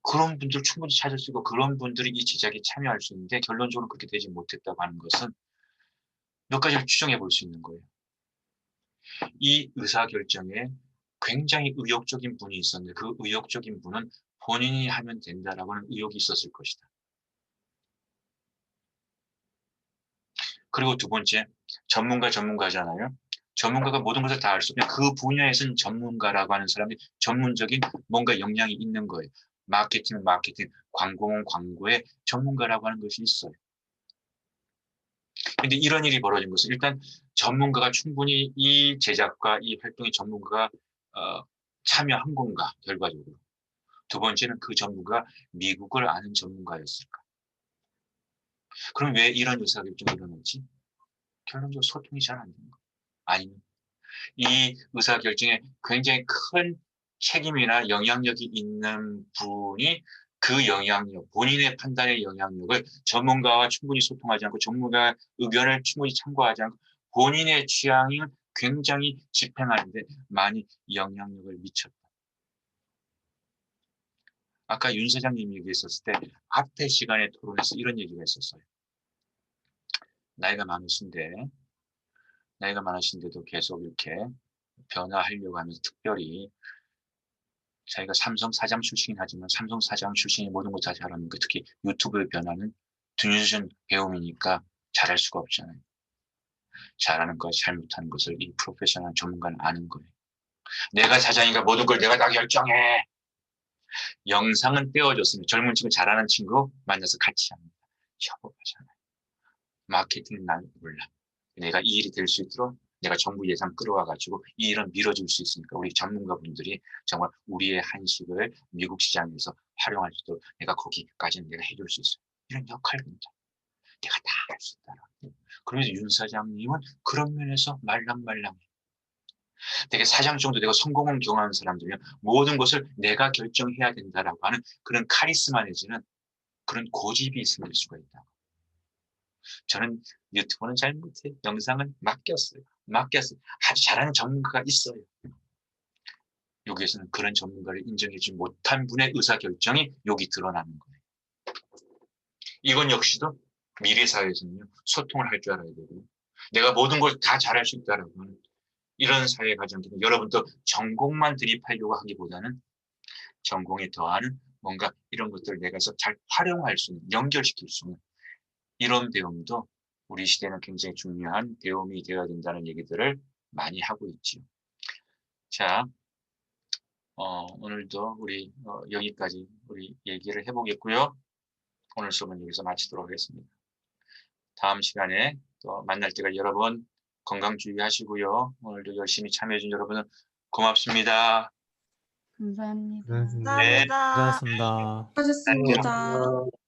그런 분들 충분히 찾을 수 있고 그런 분들이 이 제작에 참여할 수 있는데 결론적으로 그렇게 되지 못했다고 하는 것은 몇 가지를 추정해 볼 수 있는 거예요. 이 의사결정에 굉장히 의욕적인 분이 있었는데 그 의욕적인 분은 본인이 하면 된다라고 하는 의욕이 있었을 것이다. 그리고 두 번째, 전문가잖아요. 전문가가 모든 것을 다 알 수 없는 그 분야에서는 전문가라고 하는 사람이 전문적인 뭔가 역량이 있는 거예요. 마케팅은 마케팅, 광고는 광고의 전문가라고 하는 것이 있어요. 근데 이런 일이 벌어진 것은 일단 전문가가 충분히 이 제작과 이 활동의 전문가가 참여한 건가 결과적으로. 두 번째는 그 전문가가 미국을 아는 전문가였을까. 그럼 왜 이런 의사결정이 일어났지? 결론적으로 소통이 잘 안 되는 거예요. 아니면 이 의사결정에 굉장히 큰 책임이나 영향력이 있는 분이 그 영향력, 본인의 판단의 영향력을 전문가와 충분히 소통하지 않고 전문가 의견을 충분히 참고하지 않고 본인의 취향을 굉장히 집행하는데 많이 영향력을 미쳤다. 아까 윤 사장님이 얘기했었을 때 앞에 시간에 토론에서 이런 얘기가 있었어요. 나이가 많으신데도 계속 이렇게 변화하려고 하면서 특별히 자기가 삼성 사장 출신이긴 하지만 삼성 사장 출신이 모든 거 다 잘하는 거 특히 유튜브의 변화는 둔유준 배움이니까 잘할 수가 없잖아요. 잘하는 것, 잘못하는 것을 이 프로페셔널 전문가는 아는 거예요. 내가 사장이니까 모든 걸 내가 다 결정해. 영상은 떼어줬으면 젊은 친구 잘하는 친구 만나서 같이 합니다. 협업하잖아요. 마케팅은 난 몰라. 내가 이 일이 될 수 있도록 내가 정부 예산 끌어와가지고 이 일은 밀어줄 수 있으니까 우리 전문가분들이 정말 우리의 한식을 미국 시장에서 활용할 수 있도록 내가 거기까지는 내가 해줄 수 있어요. 이런 역할입니다. 내가 다 할 수 있다. 그러면서 윤 사장님은 그런 면에서 말랑말랑해. 되게 사장 정도 되고 성공을 경험하는 사람들이면 모든 것을 내가 결정해야 된다라고 하는 그런 카리스마 내지는 그런 고집이 있을 수가 있다. 저는 유튜브는 잘 못해요. 영상은 맡겼어요. 아주 잘하는 전문가가 있어요. 여기에서는 그런 전문가를 인정해주지 못한 분의 의사결정이 여기 드러나는 거예요. 이건 역시도 미래 사회에서는요. 소통을 할 줄 알아야 되고 내가 모든 걸 다 잘할 수 있다라고 하는 이런 사회에 가지 않기 때문에 여러분도 전공만 드립하려고 하기보다는 전공에 더하는 뭔가 이런 것들을 내가 잘 활용할 수 있는, 연결시킬 수 있는 이런 배움도 우리 시대는 굉장히 중요한 배움이 되어야 된다는 얘기들을 많이 하고 있지요. 자, 오늘도 우리 여기까지 우리 얘기를 해보겠고요. 오늘 수업은 여기서 마치도록 하겠습니다. 다음 시간에 또 만날 때까지 여러분 건강 주의하시고요. 오늘도 열심히 참여해준 여러분은 고맙습니다. 감사합니다. 감사합니다. 고생하셨습니다. 수고하셨습니다.